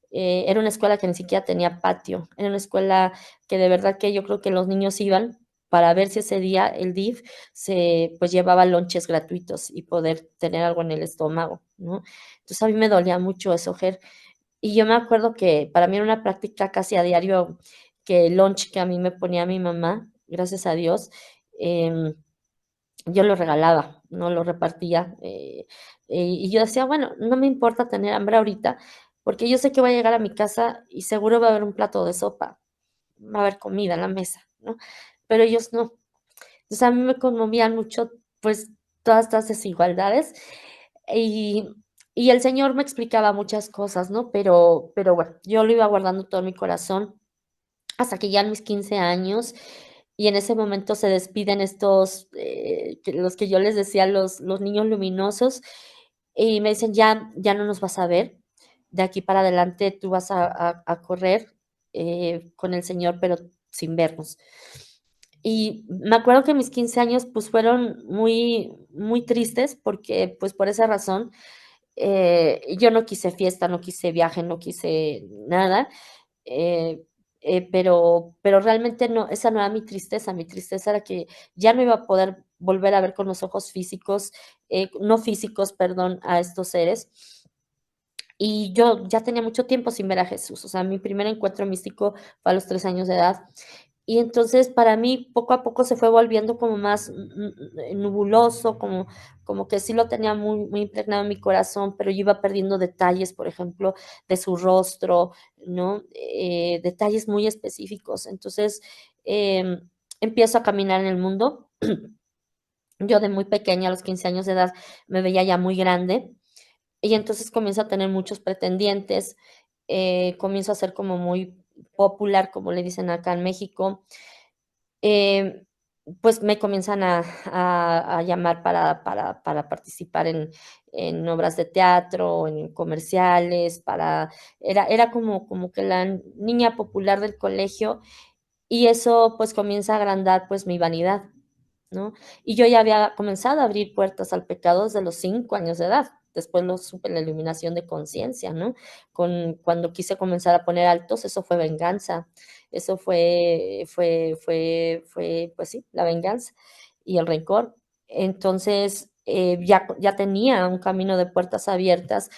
Era una escuela que ni siquiera tenía patio, era una escuela que de verdad que yo creo que los niños iban para ver si ese día el DIF pues llevaba lonches gratuitos y poder tener algo en el estómago, ¿no? Entonces a mí me dolía mucho eso, Ger. Y yo me acuerdo que para mí era una práctica casi a diario que el lunch que a mí me ponía mi mamá, gracias a Dios, em, yo lo regalaba, no lo repartía. Y yo decía, bueno, no me importa tener hambre ahorita, porque yo sé que voy a llegar a mi casa y seguro va a haber un plato de sopa, va a haber comida en la mesa, ¿no? Pero ellos no. Entonces a mí me conmovían mucho, pues, todas estas desigualdades y, y el Señor me explicaba muchas cosas, ¿no? Pero bueno, yo lo iba guardando todo en mi corazón hasta que ya en mis 15 años y en ese momento se despiden estos, los que yo les decía, los niños luminosos, y me dicen, ya no nos vas a ver, de aquí para adelante tú vas a correr con el Señor, pero sin vernos. Y me acuerdo que mis 15 años pues fueron muy tristes porque pues por esa razón yo no quise fiesta, no quise viaje, no quise nada, eh, pero realmente no, esa no era mi tristeza era que ya no iba a poder volver a ver con los ojos físicos, no físicos, perdón, a estos seres. Y yo ya tenía mucho tiempo sin ver a Jesús, o sea, mi primer encuentro místico fue a los 3 años de edad. Y entonces para mí poco a poco se fue volviendo como más nubuloso, como que sí lo tenía muy impregnado en mi corazón, pero yo iba perdiendo detalles, por ejemplo, de su rostro, ¿no? Detalles muy específicos. Entonces empiezo a caminar en el mundo. Yo de muy pequeña, a los 15 años de edad, me veía ya muy grande y entonces comienzo a tener muchos pretendientes, comienzo a ser como muy popular, como le dicen acá en México. Em, pues me comienzan a llamar para participar en obras de teatro, en comerciales, era como que la niña popular del colegio y eso pues comienza a agrandar pues mi vanidad, ¿no? Y yo ya había comenzado a abrir puertas al pecado desde los 5 años de edad. Después lo supe en la iluminación de conciencia, ¿no? Cuando quise comenzar a poner altos, eso fue venganza. Eso fue, pues sí, la venganza y el rencor. Entonces, ya tenía un camino de puertas abiertas.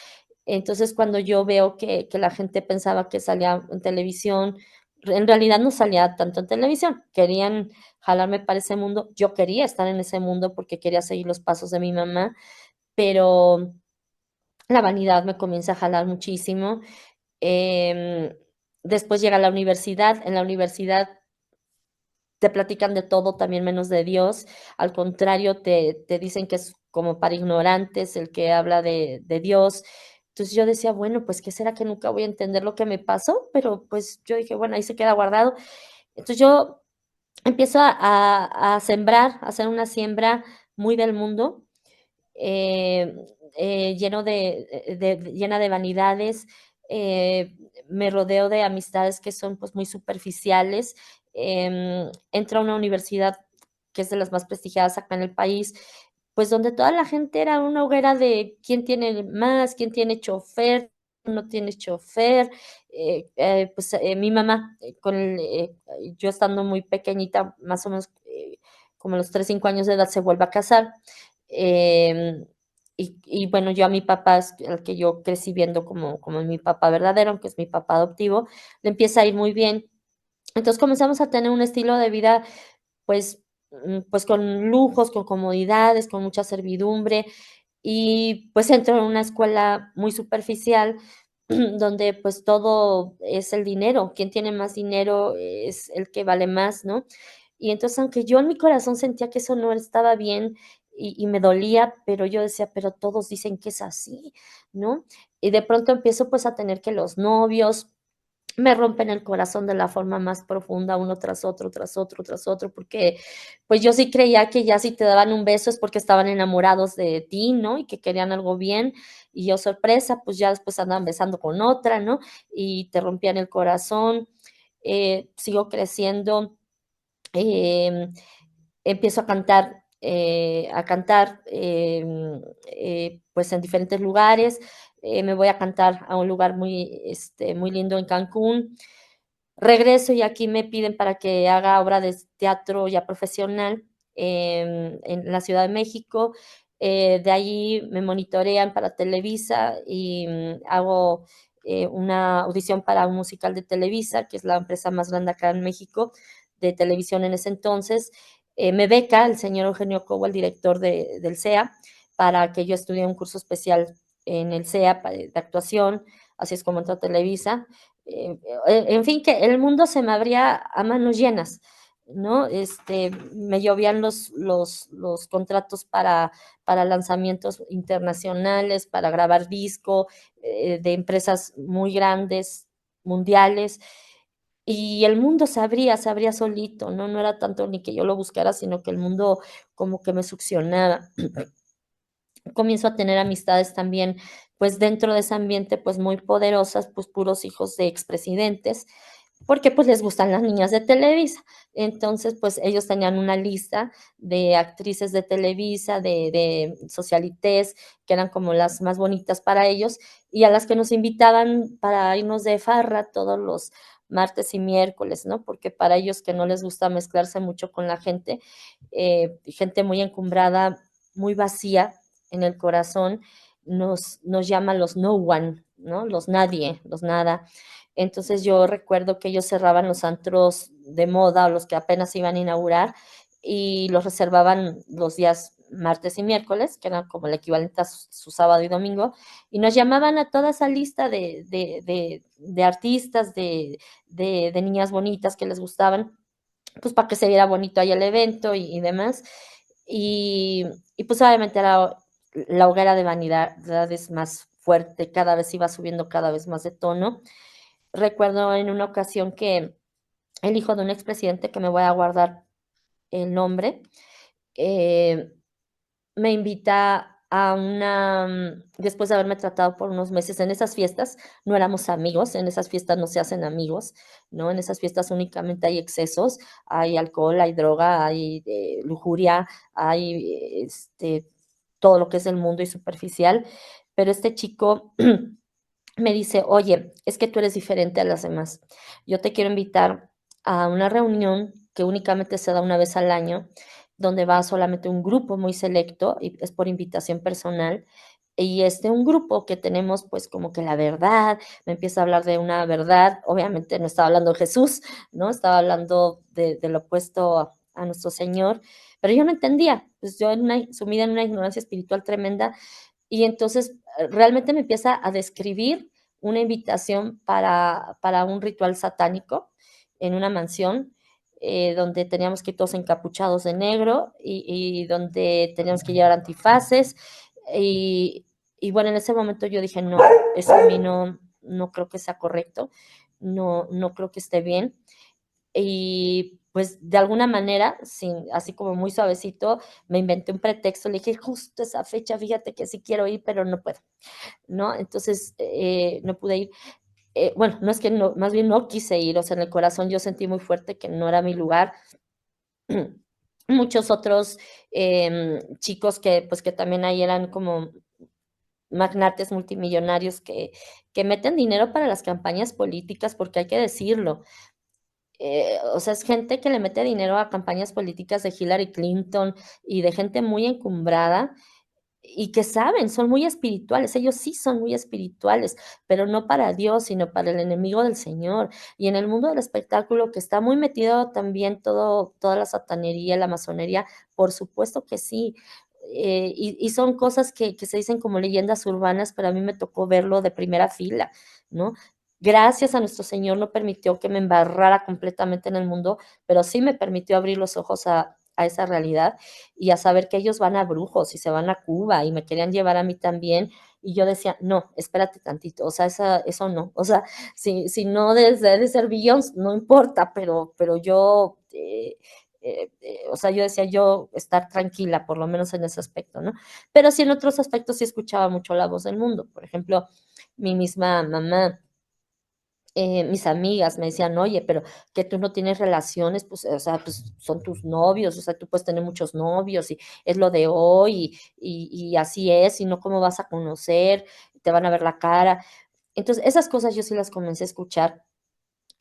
Entonces, cuando yo veo que la gente pensaba que salía en televisión, en realidad no salía tanto en televisión. Querían jalarme para ese mundo. Yo quería estar en ese mundo porque quería seguir los pasos de mi mamá, pero la vanidad me comienza a jalar muchísimo. Em, Después llega la universidad. En la universidad te platican de todo, también menos de Dios. Al contrario, te dicen que es como para ignorantes el que habla de Dios. Entonces yo decía, bueno, pues, ¿qué será que nunca voy a entender lo que me pasó? Pero pues yo dije, bueno, ahí se queda guardado. Entonces yo empiezo a sembrar, a hacer una siembra muy del mundo, eh, lleno llena de vanidades, eh, me rodeo de amistades que son pues muy superficiales, entro a una universidad que es de las más prestigiadas acá en el país, pues donde toda la gente era una hoguera de quién tiene más, quién tiene chofer, no tiene chofer, pues mi mamá, yo estando muy pequeñita, más o menos como a los 3 5 años de edad, se vuelve a casar. Eh, y bueno, yo a mi papá, al que yo crecí viendo como mi papá verdadero, aunque es mi papá adoptivo, le empieza a ir muy bien. Entonces comenzamos a tener un estilo de vida, pues, pues con lujos, con comodidades, con mucha servidumbre, y pues entro en una escuela muy superficial, donde pues todo es el dinero, quien tiene más dinero es el que vale más, ¿no? Y entonces, aunque yo en mi corazón sentía que eso no estaba bien y me dolía, pero yo decía, pero todos dicen que es así, ¿no? Y de pronto empiezo pues a tener que los novios, me rompen el corazón de la forma más profunda, uno tras otro, tras otro, tras otro, porque pues yo sí creía que ya si te daban un beso es porque estaban enamorados de ti, ¿no? Y que querían algo bien, y yo sorpresa, pues ya después andaban besando con otra, ¿no? Y te rompían el corazón, sigo creciendo, eh, empiezo a cantar pues en diferentes lugares, me voy a cantar a un lugar muy lindo en Cancún, regreso y aquí me piden para que haga obra de teatro ya profesional en la Ciudad de México. De allí me monitorean para Televisa y hago una audición para un musical de Televisa, que es la empresa más grande acá en México de televisión en ese entonces. Me beca el señor Eugenio Cobo, el director del CEA, para que yo estudie un curso especial en el CEA de actuación, así es como entró a Televisa. En fin, que el mundo se me abría a manos llenas, ¿no? Me llovían los contratos para lanzamientos internacionales, para grabar disco, de empresas muy grandes, mundiales. y el mundo se abría solito, ¿no? No era tanto ni que yo lo buscara, sino que el mundo como que me succionaba. Comienzo a tener amistades también, pues dentro de ese ambiente, pues muy poderosas, pues puros hijos de expresidentes, porque pues les gustan las niñas de Televisa. Entonces, pues ellos tenían una lista de actrices de Televisa, de socialites, que eran como las más bonitas para ellos, y a las que nos invitaban para irnos de farra todos los martes y miércoles, ¿no? Porque para ellos que no les gusta mezclarse mucho con la gente muy encumbrada, muy vacía en el corazón, nos llama los no one, ¿no? Los nadie, los nada. Entonces yo recuerdo que ellos cerraban los antros de moda o los que apenas iban a inaugurar y los reservaban los días martes y miércoles, que eran como el equivalente a su sábado y domingo, y nos llamaban a toda esa lista de artistas, de niñas bonitas que les gustaban, pues para que se viera bonito ahí el evento y demás. Y, y pues obviamente la hoguera de vanidades más fuerte, cada vez iba subiendo cada vez más de tono. Recuerdo en una ocasión que el hijo de un expresidente, que me voy a guardar el nombre, eh, me invita a después de haberme tratado por unos meses en esas fiestas, no éramos amigos, en esas fiestas no se hacen amigos, ¿no? En esas fiestas únicamente hay excesos, hay alcohol, hay droga, hay lujuria, hay todo lo que es el mundo y superficial, pero este chico me dice, oye, es que tú eres diferente a las demás. Yo te quiero invitar a una reunión que únicamente se da una vez al año, donde va solamente un grupo muy selecto y es por invitación personal. Y un grupo que tenemos pues como que la verdad, me empieza a hablar de una verdad, obviamente no estaba hablando de Jesús, ¿no? Estaba hablando de lo opuesto a nuestro Señor, pero yo no entendía, pues yo sumida en una ignorancia espiritual tremenda, y entonces realmente me empieza a describir una invitación para un ritual satánico en una mansión, donde teníamos que ir todos encapuchados de negro y donde teníamos que llevar antifaces. Y, y bueno, en ese momento yo dije, no, eso a mí no creo que sea correcto, no creo que esté bien. Y pues de alguna manera, así como muy suavecito, me inventé un pretexto, le dije, justo esa fecha, fíjate que sí quiero ir, pero no puedo, ¿no? Entonces, no pude ir. Bueno, no es que no, más bien no quise ir, o sea, en el corazón yo sentí muy fuerte que no era mi lugar. Muchos otros chicos pues que también ahí eran como magnates multimillonarios que meten dinero para las campañas políticas, porque hay que decirlo, o sea, es gente que le mete dinero a campañas políticas de Hillary Clinton y de gente muy encumbrada y que saben, son muy espirituales, ellos sí son muy espirituales, pero no para Dios, sino para el enemigo del Señor. Y en el mundo del espectáculo, que está muy metido también toda la satanería, la masonería, por supuesto que sí. Y son cosas que se dicen como leyendas urbanas, pero a mí me tocó verlo de primera fila, ¿no? Gracias a nuestro Señor no permitió que me embarrara completamente en el mundo, pero sí me permitió abrir los ojos a esa realidad y a saber que ellos van a brujos y se van a Cuba y me querían llevar a mí también. Y yo decía, no, espérate tantito, o sea, eso no, o sea, si no de ser Beyoncé, no importa, pero yo, o sea, yo decía yo estar tranquila, por lo menos en ese aspecto, ¿no? Pero sí en otros aspectos sí escuchaba mucho la voz del mundo. Por ejemplo, mi misma mamá, mis amigas me decían, oye, pero que tú no tienes relaciones, pues, o sea, pues son tus novios, o sea, tú puedes tener muchos novios y es lo de hoy y así es, y no cómo vas a conocer, te van a ver la cara. Entonces, esas cosas yo sí las comencé a escuchar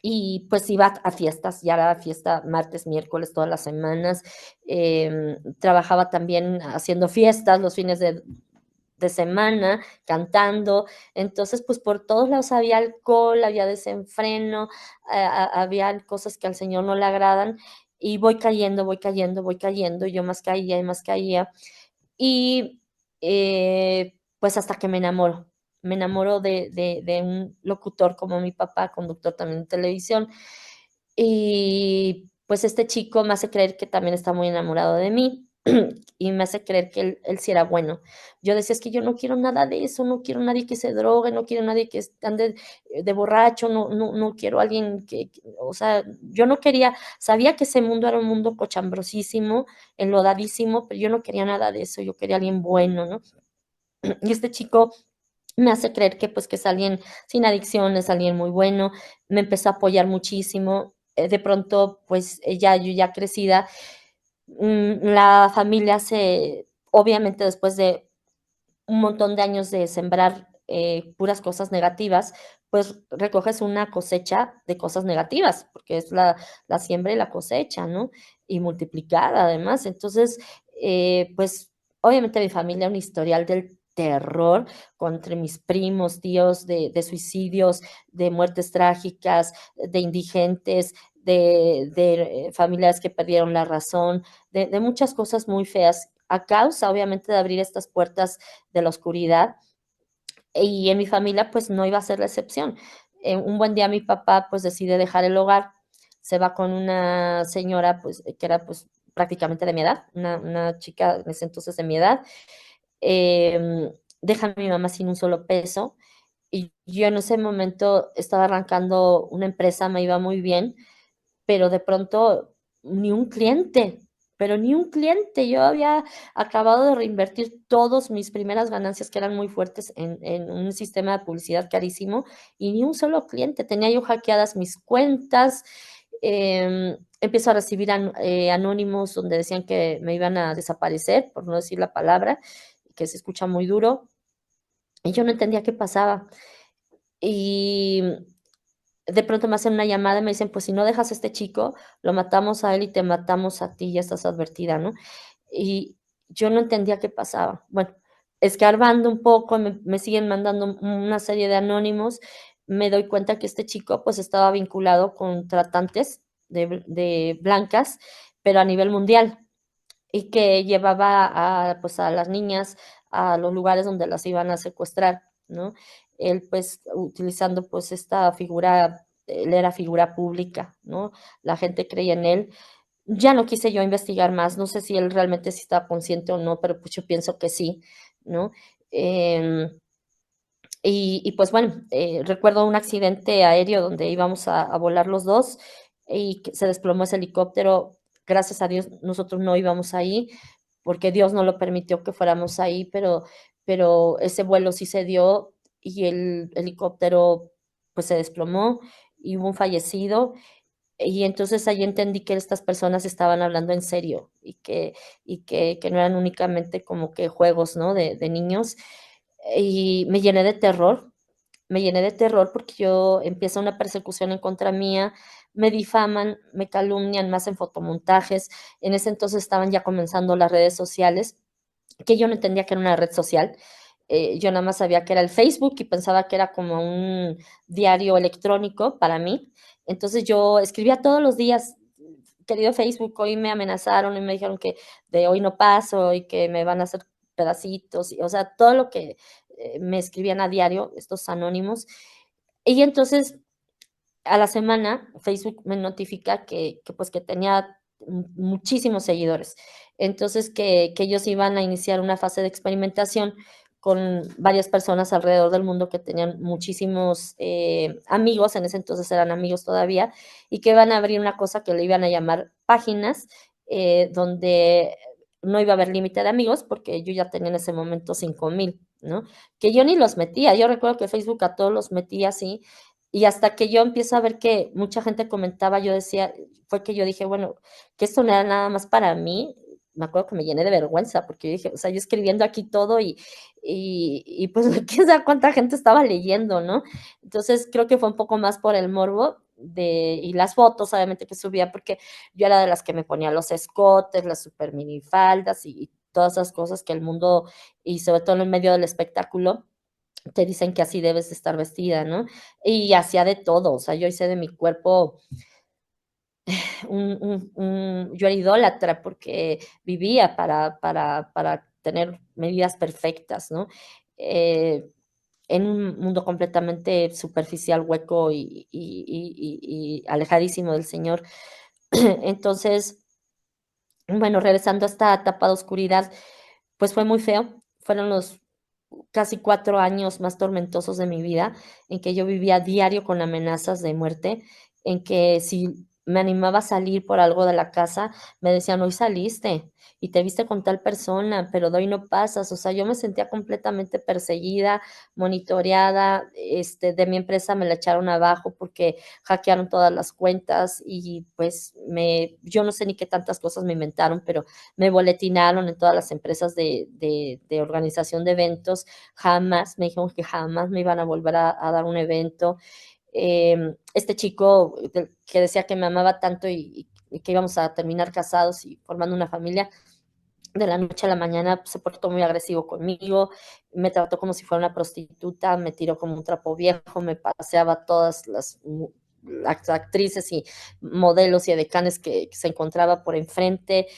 y pues iba a fiestas, ya era fiesta martes, miércoles, todas las semanas. Trabajaba también haciendo fiestas los fines de semana, cantando. Entonces, pues por todos lados había alcohol, había desenfreno, había cosas que al Señor no le agradan. Y voy cayendo, voy cayendo, voy cayendo. Y yo más caía y más caía. Y pues hasta que me enamoro. Me enamoro de un locutor como mi papá, conductor también de televisión. Y pues este chico me hace creer que también está muy enamorado de mí. y me hace creer que él sí era bueno. Yo decía: "Es que yo no quiero nada de eso, no quiero nadie que se drogue, no quiero nadie que ande de borracho, no quiero alguien que", o sea, yo no quería, sabía que ese mundo era un mundo cochambrosísimo, enlodadísimo, pero yo no quería nada de eso, yo quería alguien bueno, ¿no? Y este chico me hace creer que, pues, que es alguien sin adicciones, alguien muy bueno, me empezó a apoyar muchísimo, de pronto, pues, ya yo ya crecida, la familia se obviamente, después de un montón de años de sembrar, puras cosas negativas, pues, recoges una cosecha de cosas negativas, porque es la siembra y la cosecha, ¿no? Y multiplicada, además. Entonces, pues, obviamente mi familia un historial del terror entre mis primos, tíos, de suicidios, de muertes trágicas, de indigentes, de familiares que perdieron la razón, de muchas cosas muy feas, a causa, obviamente, de abrir estas puertas de la oscuridad, y en mi familia, pues, no iba a ser la excepción. Un buen día mi papá, pues, decide dejar el hogar, se va con una señora, pues, que era, pues, prácticamente de mi edad, una chica en ese entonces de mi edad, deja a mi mamá sin un solo peso, y yo en ese momento estaba arrancando una empresa, me iba muy bien, pero de pronto ni un cliente, pero ni un cliente. Yo había acabado de reinvertir todos mis primeras ganancias, que eran muy fuertes, en un sistema de publicidad carísimo, y ni un solo cliente. Tenía yo hackeadas mis cuentas, empiezo a recibir anónimos donde decían que me iban a desaparecer, por no decir la palabra, que se escucha muy duro, y yo no entendía qué pasaba. Y de pronto me hacen una llamada y me dicen: "Pues si no dejas a este chico, lo matamos a él y te matamos a ti, ya estás advertida", ¿no? Y yo no entendía qué pasaba. Bueno, escarbando un poco, me siguen mandando una serie de anónimos, me doy cuenta que este chico, pues, estaba vinculado con tratantes de blancas, pero a nivel mundial, y que llevaba a, pues, a las niñas a los lugares donde las iban a secuestrar, ¿no? Él, pues, utilizando, pues, esta figura, él era figura pública, ¿no? La gente creía en él. Ya no quise yo investigar más, no sé si él realmente sí estaba consciente o no, pero, pues, yo pienso que sí, ¿no? Em, pues bueno, recuerdo un accidente aéreo donde íbamos a volar los 2 y que se desplomó ese helicóptero. Gracias a Dios, nosotros no íbamos ahí, porque Dios no lo permitió que fuéramos ahí, pero ese vuelo sí se dio y el helicóptero, pues, se desplomó y hubo un fallecido. Y entonces ahí entendí que estas personas estaban hablando en serio y que no eran únicamente como que juegos, ¿no?, de niños. Y me llené de terror porque yo empieza una persecución en contra mía, me difaman, me calumnian, me hacen fotomontajes. En ese entonces estaban ya comenzando las redes sociales, que yo no entendía que era una red social. Yo nada más sabía que era el Facebook y pensaba que era como un diario electrónico para mí. Entonces yo escribía todos los días, querido Facebook, hoy me amenazaron y me dijeron que de hoy no paso y que me van a hacer pedacitos, y, o sea, todo lo que me escribían a diario estos anónimos. Y entonces a la semana Facebook me notifica pues, que tenía muchísimos seguidores. Entonces, que ellos iban a iniciar una fase de experimentación con varias personas alrededor del mundo que tenían muchísimos, amigos, en ese entonces eran amigos todavía, y que iban a abrir una cosa que le iban a llamar páginas, donde no iba a haber límite de amigos, porque yo ya tenía en ese momento 5,000, ¿no? Que yo ni los metía. Yo recuerdo que Facebook a todos los metía así, y hasta que yo empiezo a ver que mucha gente comentaba, yo decía, fue que yo dije, bueno, que esto no era nada más para mí. Me acuerdo que me llené de vergüenza, porque yo dije, o sea, yo escribiendo aquí todo y pues quién sabe cuánta gente estaba leyendo, ¿no? Entonces creo que fue un poco más por el morbo y las fotos, obviamente, que subía, porque yo era de las que me ponía los escotes, las super minifaldas y todas esas cosas que el mundo, y sobre todo en el medio del espectáculo, te dicen que así debes de estar vestida, ¿no? Y hacía de todo, o sea, yo hice de mi cuerpo yo era idólatra porque vivía para tener medidas perfectas, ¿no? Eh, en un mundo completamente superficial, hueco y alejadísimo del Señor. Entonces, Bueno, regresando a esta etapa de oscuridad, pues fue muy feo. Fueron los casi 4 años más tormentosos de mi vida, en que yo vivía a diario con amenazas de muerte, en que si me animaba a salir por algo de la casa, me decían: "Hoy saliste y te viste con tal persona, pero de hoy no pasas". O sea, yo me sentía completamente perseguida, monitoreada, de mi empresa me la echaron abajo porque hackearon todas las cuentas y, pues, yo no sé ni qué tantas cosas me inventaron, pero me boletinaron en todas las empresas de organización de eventos. Jamás, me dijeron que jamás me iban a volver a dar un evento. Este chico que decía que me amaba tanto y que íbamos a terminar casados y formando una familia, de la noche a la mañana se portó muy agresivo conmigo, me trató como si fuera una prostituta, me tiró como un trapo viejo, me paseaba todas las actrices y modelos y edecanes que se encontraba por enfrente.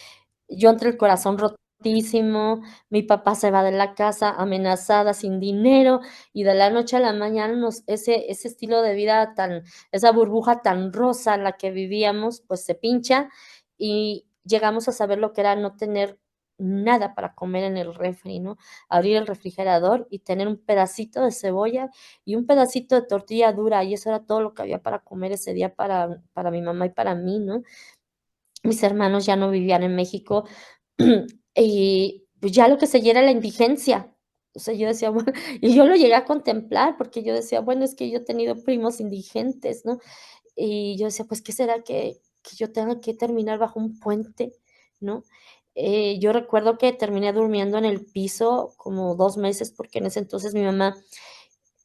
Yo entre el corazón rotísimo, mi papá se va de la casa amenazada, sin dinero, y de la noche a la mañana ese estilo de vida tan, esa burbuja tan rosa en la que vivíamos, pues se pincha y llegamos a saber lo que era no tener nada para comer en el refri, ¿no? Abrir el refrigerador y tener un pedacito de cebolla y un pedacito de tortilla dura, y eso era todo lo que había para comer ese día para mi mamá y para mí, ¿no? Mis hermanos ya no vivían en México, y, pues, ya lo que seguía era la indigencia. O sea, yo decía, bueno, y yo lo llegué a contemplar, porque yo decía, bueno, es que yo he tenido primos indigentes, ¿no? Y yo decía, pues, ¿qué será que yo tenga que terminar bajo un puente?, ¿no? Yo recuerdo que terminé durmiendo en el piso como 2 meses, porque en ese entonces mi mamá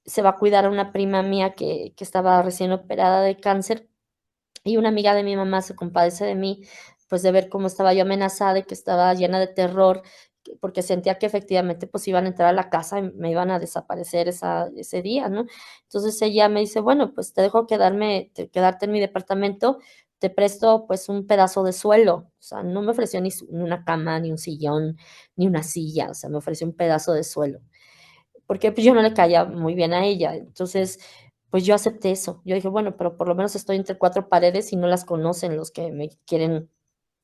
se va a cuidar a una prima mía que estaba recién operada de cáncer, y una amiga de mi mamá se compadece de mí, pues, de ver cómo estaba yo amenazada y que estaba llena de terror, porque sentía que efectivamente, pues, iban a entrar a la casa y me iban a desaparecer ese día, ¿no? Entonces ella me dice: "Bueno, pues, te dejo quedarte en mi departamento, te presto, pues, un pedazo de suelo". O sea, no me ofreció ni una cama, ni un sillón, ni una silla, o sea, me ofreció un pedazo de suelo porque, pues, yo no le caía muy bien a ella. Entonces, pues, yo acepté eso. Yo dije: "Bueno, pero por lo menos estoy entre 4 paredes y no las conocen los que me quieren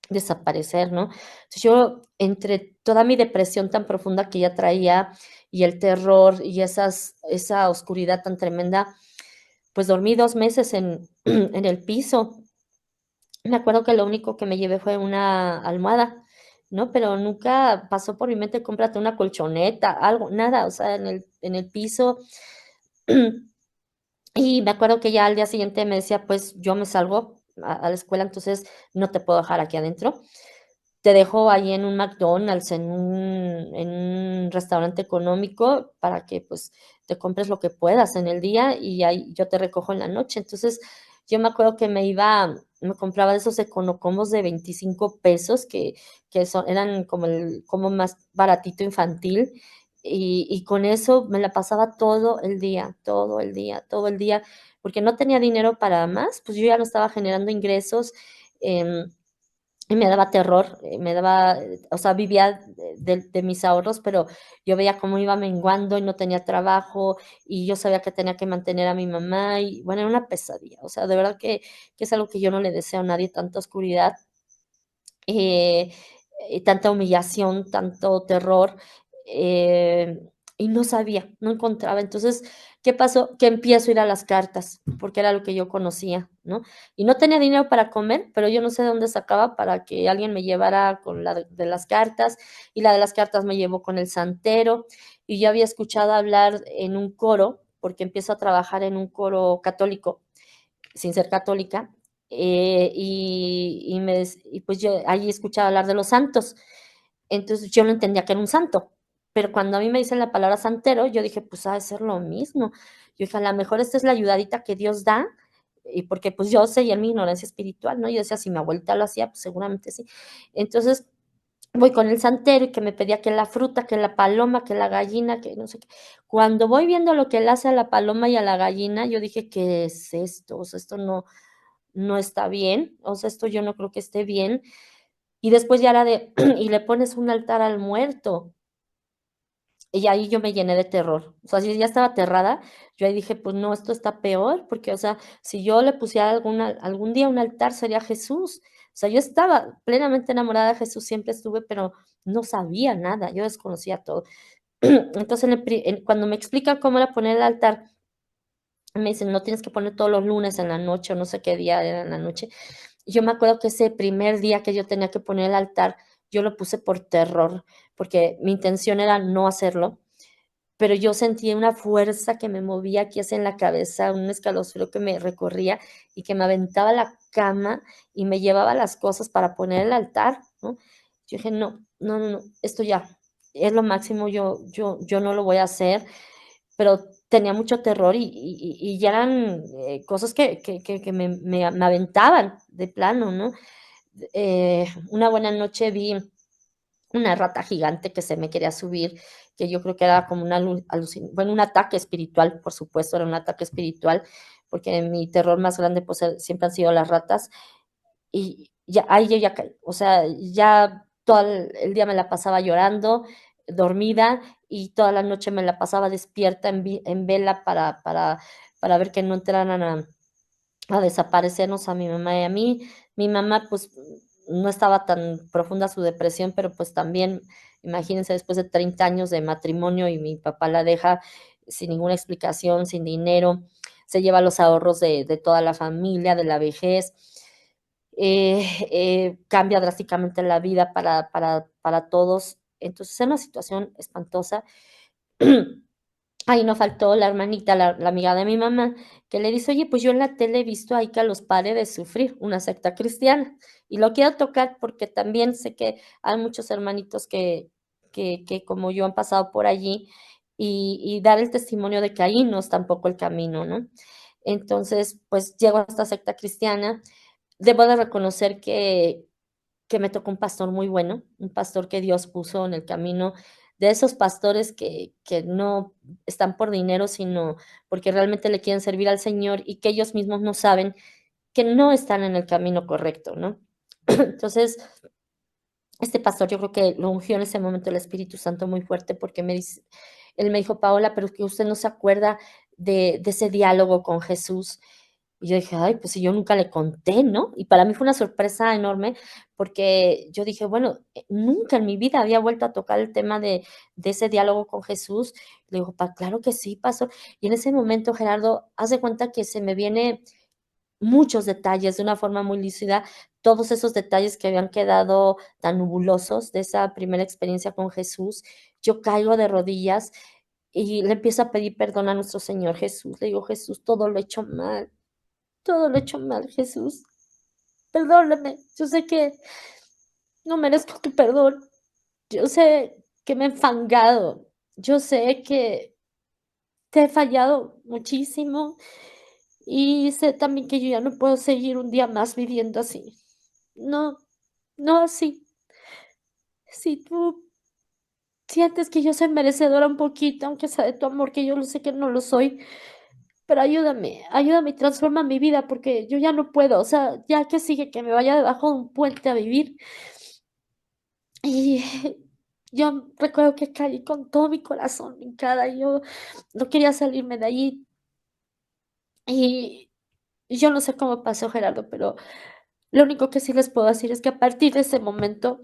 desaparecer", ¿no? Entonces, yo, entre toda mi depresión tan profunda que ya traía, y el terror, y esa oscuridad tan tremenda, pues, dormí 2 meses en en el piso. Me acuerdo que lo único que me llevé fue una almohada, ¿no? Pero nunca pasó por mi mente: "Cómprate una colchoneta", algo, nada, o sea, en el piso. Y me acuerdo que ya al día siguiente me decía: "Pues, yo me salgo a la escuela, entonces no te puedo dejar aquí adentro. Te dejo ahí en un McDonald's, en un restaurante económico para que, pues, te compres lo que puedas en el día y ahí yo te recojo en la noche". Entonces, yo me acuerdo que me compraba de esos econocombos de 25 pesos eran como el combo más baratito infantil, y con eso me la pasaba todo el día, todo el día, todo el día, porque no tenía dinero para más, pues, yo ya no estaba generando ingresos, em y me daba terror, o sea, vivía de mis ahorros, pero yo veía cómo iba menguando y no tenía trabajo, y yo sabía que tenía que mantener a mi mamá, y bueno, era una pesadilla. O sea, de verdad que es algo que yo no le deseo a nadie, tanta oscuridad, eh, tanta humillación, tanto terror, eh, y no sabía, no encontraba. Entonces, ¿qué pasó? Que empiezo a ir a las cartas, porque era lo que yo conocía, ¿no? Y no tenía dinero para comer, pero yo no sé de dónde sacaba para que alguien me llevara con la de las cartas, y la de las cartas me llevó con el santero, y yo había escuchado hablar en un coro, porque empiezo a trabajar en un coro católico, sin ser católica, y pues yo ahí escuchaba hablar de los santos. Entonces, yo no entendía que era un santo, pero cuando a mí me dicen la palabra santero, yo dije: "Pues ha de ser lo mismo". Yo dije: "A la mejor esta es la ayudadita que Dios da", y porque, pues, yo seguía en mi ignorancia espiritual, ¿no? Yo decía: "Si mi abuelita lo hacía, pues, seguramente sí". Entonces, voy con el santero y que me pedía que la fruta, que la paloma, que la gallina, que no sé qué. Cuando voy viendo lo que le hace a la paloma y a la gallina, yo dije: "¿Qué es esto? O sea, esto no está bien, o sea, esto yo no creo que esté bien". Y después ya era de: "Y le pones un altar al muerto". Y ahí yo me llené de terror. O sea, yo ya estaba aterrada. Yo ahí dije: "Pues no, esto está peor", porque, o sea, si yo le pusiera algún día un altar sería Jesús, sea, yo estaba plenamente enamorada de Jesús, siempre estuve, pero no sabía nada, yo desconocía todo. Entonces, cuando me explica cómo era poner el altar, me dicen: "No, tienes que poner todos los lunes en la noche", o no sé qué día era en la noche. Y yo me acuerdo que ese primer día que yo tenía que poner el altar, yo lo puse por terror, porque mi intención era no hacerlo, pero yo sentía una fuerza que me movía aquí así en la cabeza, un escalofrío que me recorría y que me aventaba a la cama y me llevaba las cosas para poner el altar, ¿no? Yo dije: "No, no, no, no, esto ya es lo máximo, yo no lo voy a hacer", pero tenía mucho terror y ya eran, cosas que me aventaban de plano, ¿no? Una buena noche vi una rata gigante que se me quería subir, que yo creo que era como una bueno, un ataque espiritual, por supuesto, era un ataque espiritual, porque mi terror más grande, pues, siempre han sido las ratas, y ya ahí yo ya caí, o sea, ya todo el día me la pasaba llorando, dormida, y toda la noche me la pasaba despierta en vela para ver que no entraran a desaparecernos a mi mamá y a mí. Mi mamá, pues, no estaba tan profunda su depresión, pero, pues, también, imagínense, después de 30 años de matrimonio y mi papá la deja sin ninguna explicación, sin dinero, se lleva los ahorros de toda la familia, de la vejez, cambia drásticamente la vida para todos. Entonces, es una situación espantosa. Ahí no faltó la hermanita, la amiga de mi mamá, que le dice: "Oye, pues yo en la tele he visto ahí que a los padres de sufrir, una secta cristiana, y lo quiero tocar porque también sé que hay muchos hermanitos que como yo han pasado por allí, y dar el testimonio de que ahí no es tampoco el camino", ¿no? Entonces, pues llego a esta secta cristiana. Debo de reconocer que me tocó un pastor muy bueno, un pastor que Dios puso en el camino, de esos pastores que no están por dinero, sino porque realmente le quieren servir al Señor y que ellos mismos no saben que no están en el camino correcto, ¿no? Entonces, este pastor yo creo que lo ungió en ese momento el Espíritu Santo muy fuerte porque él me dijo: "Paola, pero es que usted no se acuerda de ese diálogo con Jesús". Y yo dije: "Ay, pues si yo nunca le conté", ¿no? Y para mí fue una sorpresa enorme, porque yo dije: "Bueno, nunca en mi vida había vuelto a tocar el tema de ese diálogo con Jesús". Le digo: "Pa claro que sí, pastor". Y en ese momento, Gerardo, haz de cuenta que se me viene muchos detalles de una forma muy lúcida, todos esos detalles que habían quedado tan nebulosos de esa primera experiencia con Jesús. Yo caigo de rodillas y le empiezo a pedir perdón a nuestro Señor Jesús. Le digo: "Jesús, todo lo he hecho mal, todo lo he hecho mal, Jesús. Perdóname, yo sé que no merezco tu perdón, yo sé que me he enfangado, yo sé que te he fallado muchísimo y sé también que yo ya no puedo seguir un día más viviendo así. No, no así. Si tú sientes que yo soy merecedora un poquito, aunque sea de tu amor, que yo lo sé que no lo soy, pero ayúdame, ayúdame y transforma mi vida porque yo ya no puedo, o sea, ya que sigue que me vaya debajo de un puente a vivir". Y yo recuerdo que caí con todo mi corazón hincada, y yo no quería salirme de allí. Y yo no sé cómo pasó, Gerardo, pero lo único que sí les puedo decir es que a partir de ese momento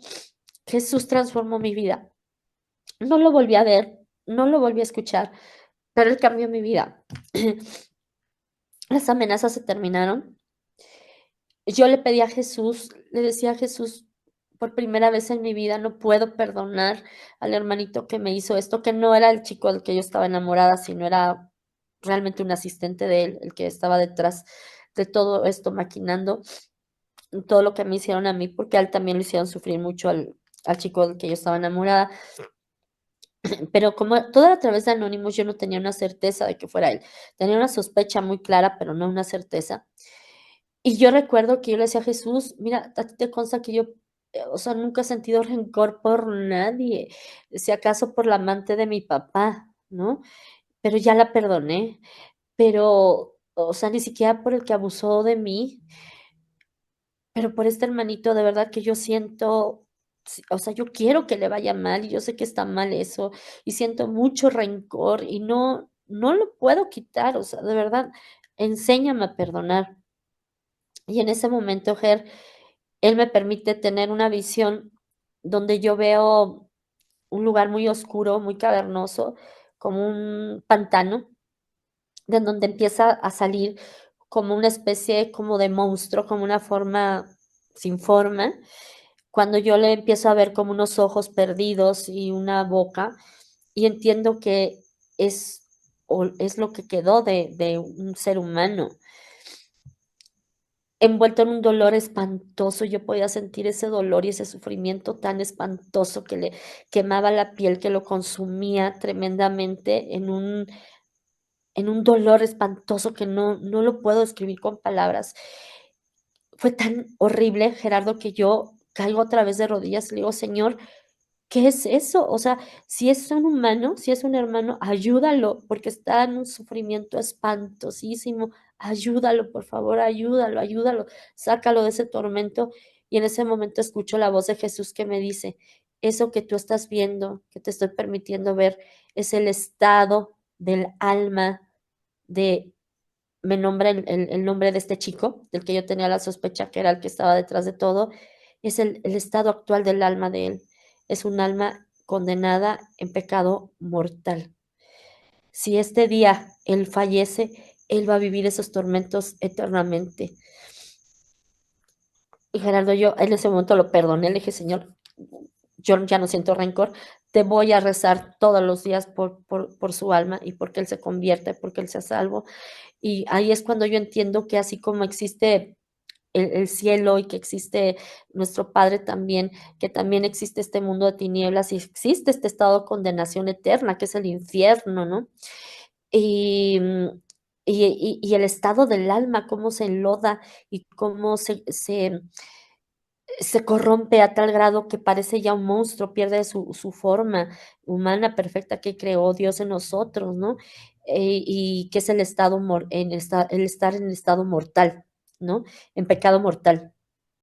Jesús transformó mi vida. No lo volví a ver, no lo volví a escuchar, pero él cambió mi vida. Las amenazas se terminaron. Yo le pedí a Jesús, le decía a Jesús, por primera vez en mi vida no puedo perdonar al hermanito que me hizo esto, que no era el chico del que yo estaba enamorada, sino era realmente un asistente de él, el que estaba detrás de todo esto maquinando, todo lo que me hicieron a mí, porque a él también lo hicieron sufrir mucho al chico del que yo estaba enamorada. Pero como todo era a través de anónimos, yo no tenía una certeza de que fuera él. Tenía una sospecha muy clara, pero no una certeza. Y yo recuerdo que yo le decía a Jesús: "Mira, a ti te consta que yo, o sea, nunca he sentido rencor por nadie, si acaso por la amante de mi papá, ¿no? Pero ya la perdoné, pero, o sea, ni siquiera por el que abusó de mí, pero por este hermanito de verdad que yo siento, o sea, yo quiero que le vaya mal y yo sé que está mal eso, y siento mucho rencor y no lo puedo quitar, o sea, de verdad, enséñame a perdonar". Y en ese momento, Ger, Él me permite tener una visión donde yo veo un lugar muy oscuro, muy cavernoso, como un pantano, de donde empieza a salir como una especie como de monstruo, como una forma sin forma. Cuando yo le empiezo a ver como unos ojos perdidos y una boca, y entiendo que es, es lo que quedó de un ser humano envuelto en un dolor espantoso. Yo podía sentir ese dolor y ese sufrimiento tan espantoso que le quemaba la piel, que lo consumía tremendamente en un dolor espantoso que no lo puedo describir con palabras. Fue tan horrible, Gerardo, que yo caigo otra vez de rodillas y le digo: "Señor, ¿qué es eso?". O sea, si es un humano, si es un hermano, ayúdalo, porque está en un sufrimiento espantosísimo. Ayúdalo, por favor, ayúdalo, ayúdalo, sácalo de ese tormento. Y en ese momento escucho la voz de Jesús que me dice: "Eso que tú estás viendo, que te estoy permitiendo ver, es el estado del alma de", me nombra el nombre de este chico, del que yo tenía la sospecha que era el que estaba detrás de todo, es el estado actual del alma de él. Es un alma condenada en pecado mortal. Si este día él fallece, él va a vivir esos tormentos eternamente. Y Gerardo, yo en ese momento lo perdoné, le dije: "Señor, yo ya no siento rencor, te voy a rezar todos los días por su alma y porque él se convierta, porque él sea salvo". Y ahí es cuando yo entiendo que así como existe el cielo y que existe nuestro Padre también, que también existe este mundo de tinieblas y existe este estado de condenación eterna, que es el infierno, ¿no? Y, y el estado del alma, cómo se enloda y cómo se corrompe a tal grado que parece ya un monstruo, pierde su forma humana perfecta que creó Dios en nosotros, ¿no? Y que es el estado el estar en el estado mortal, ¿no? En pecado mortal.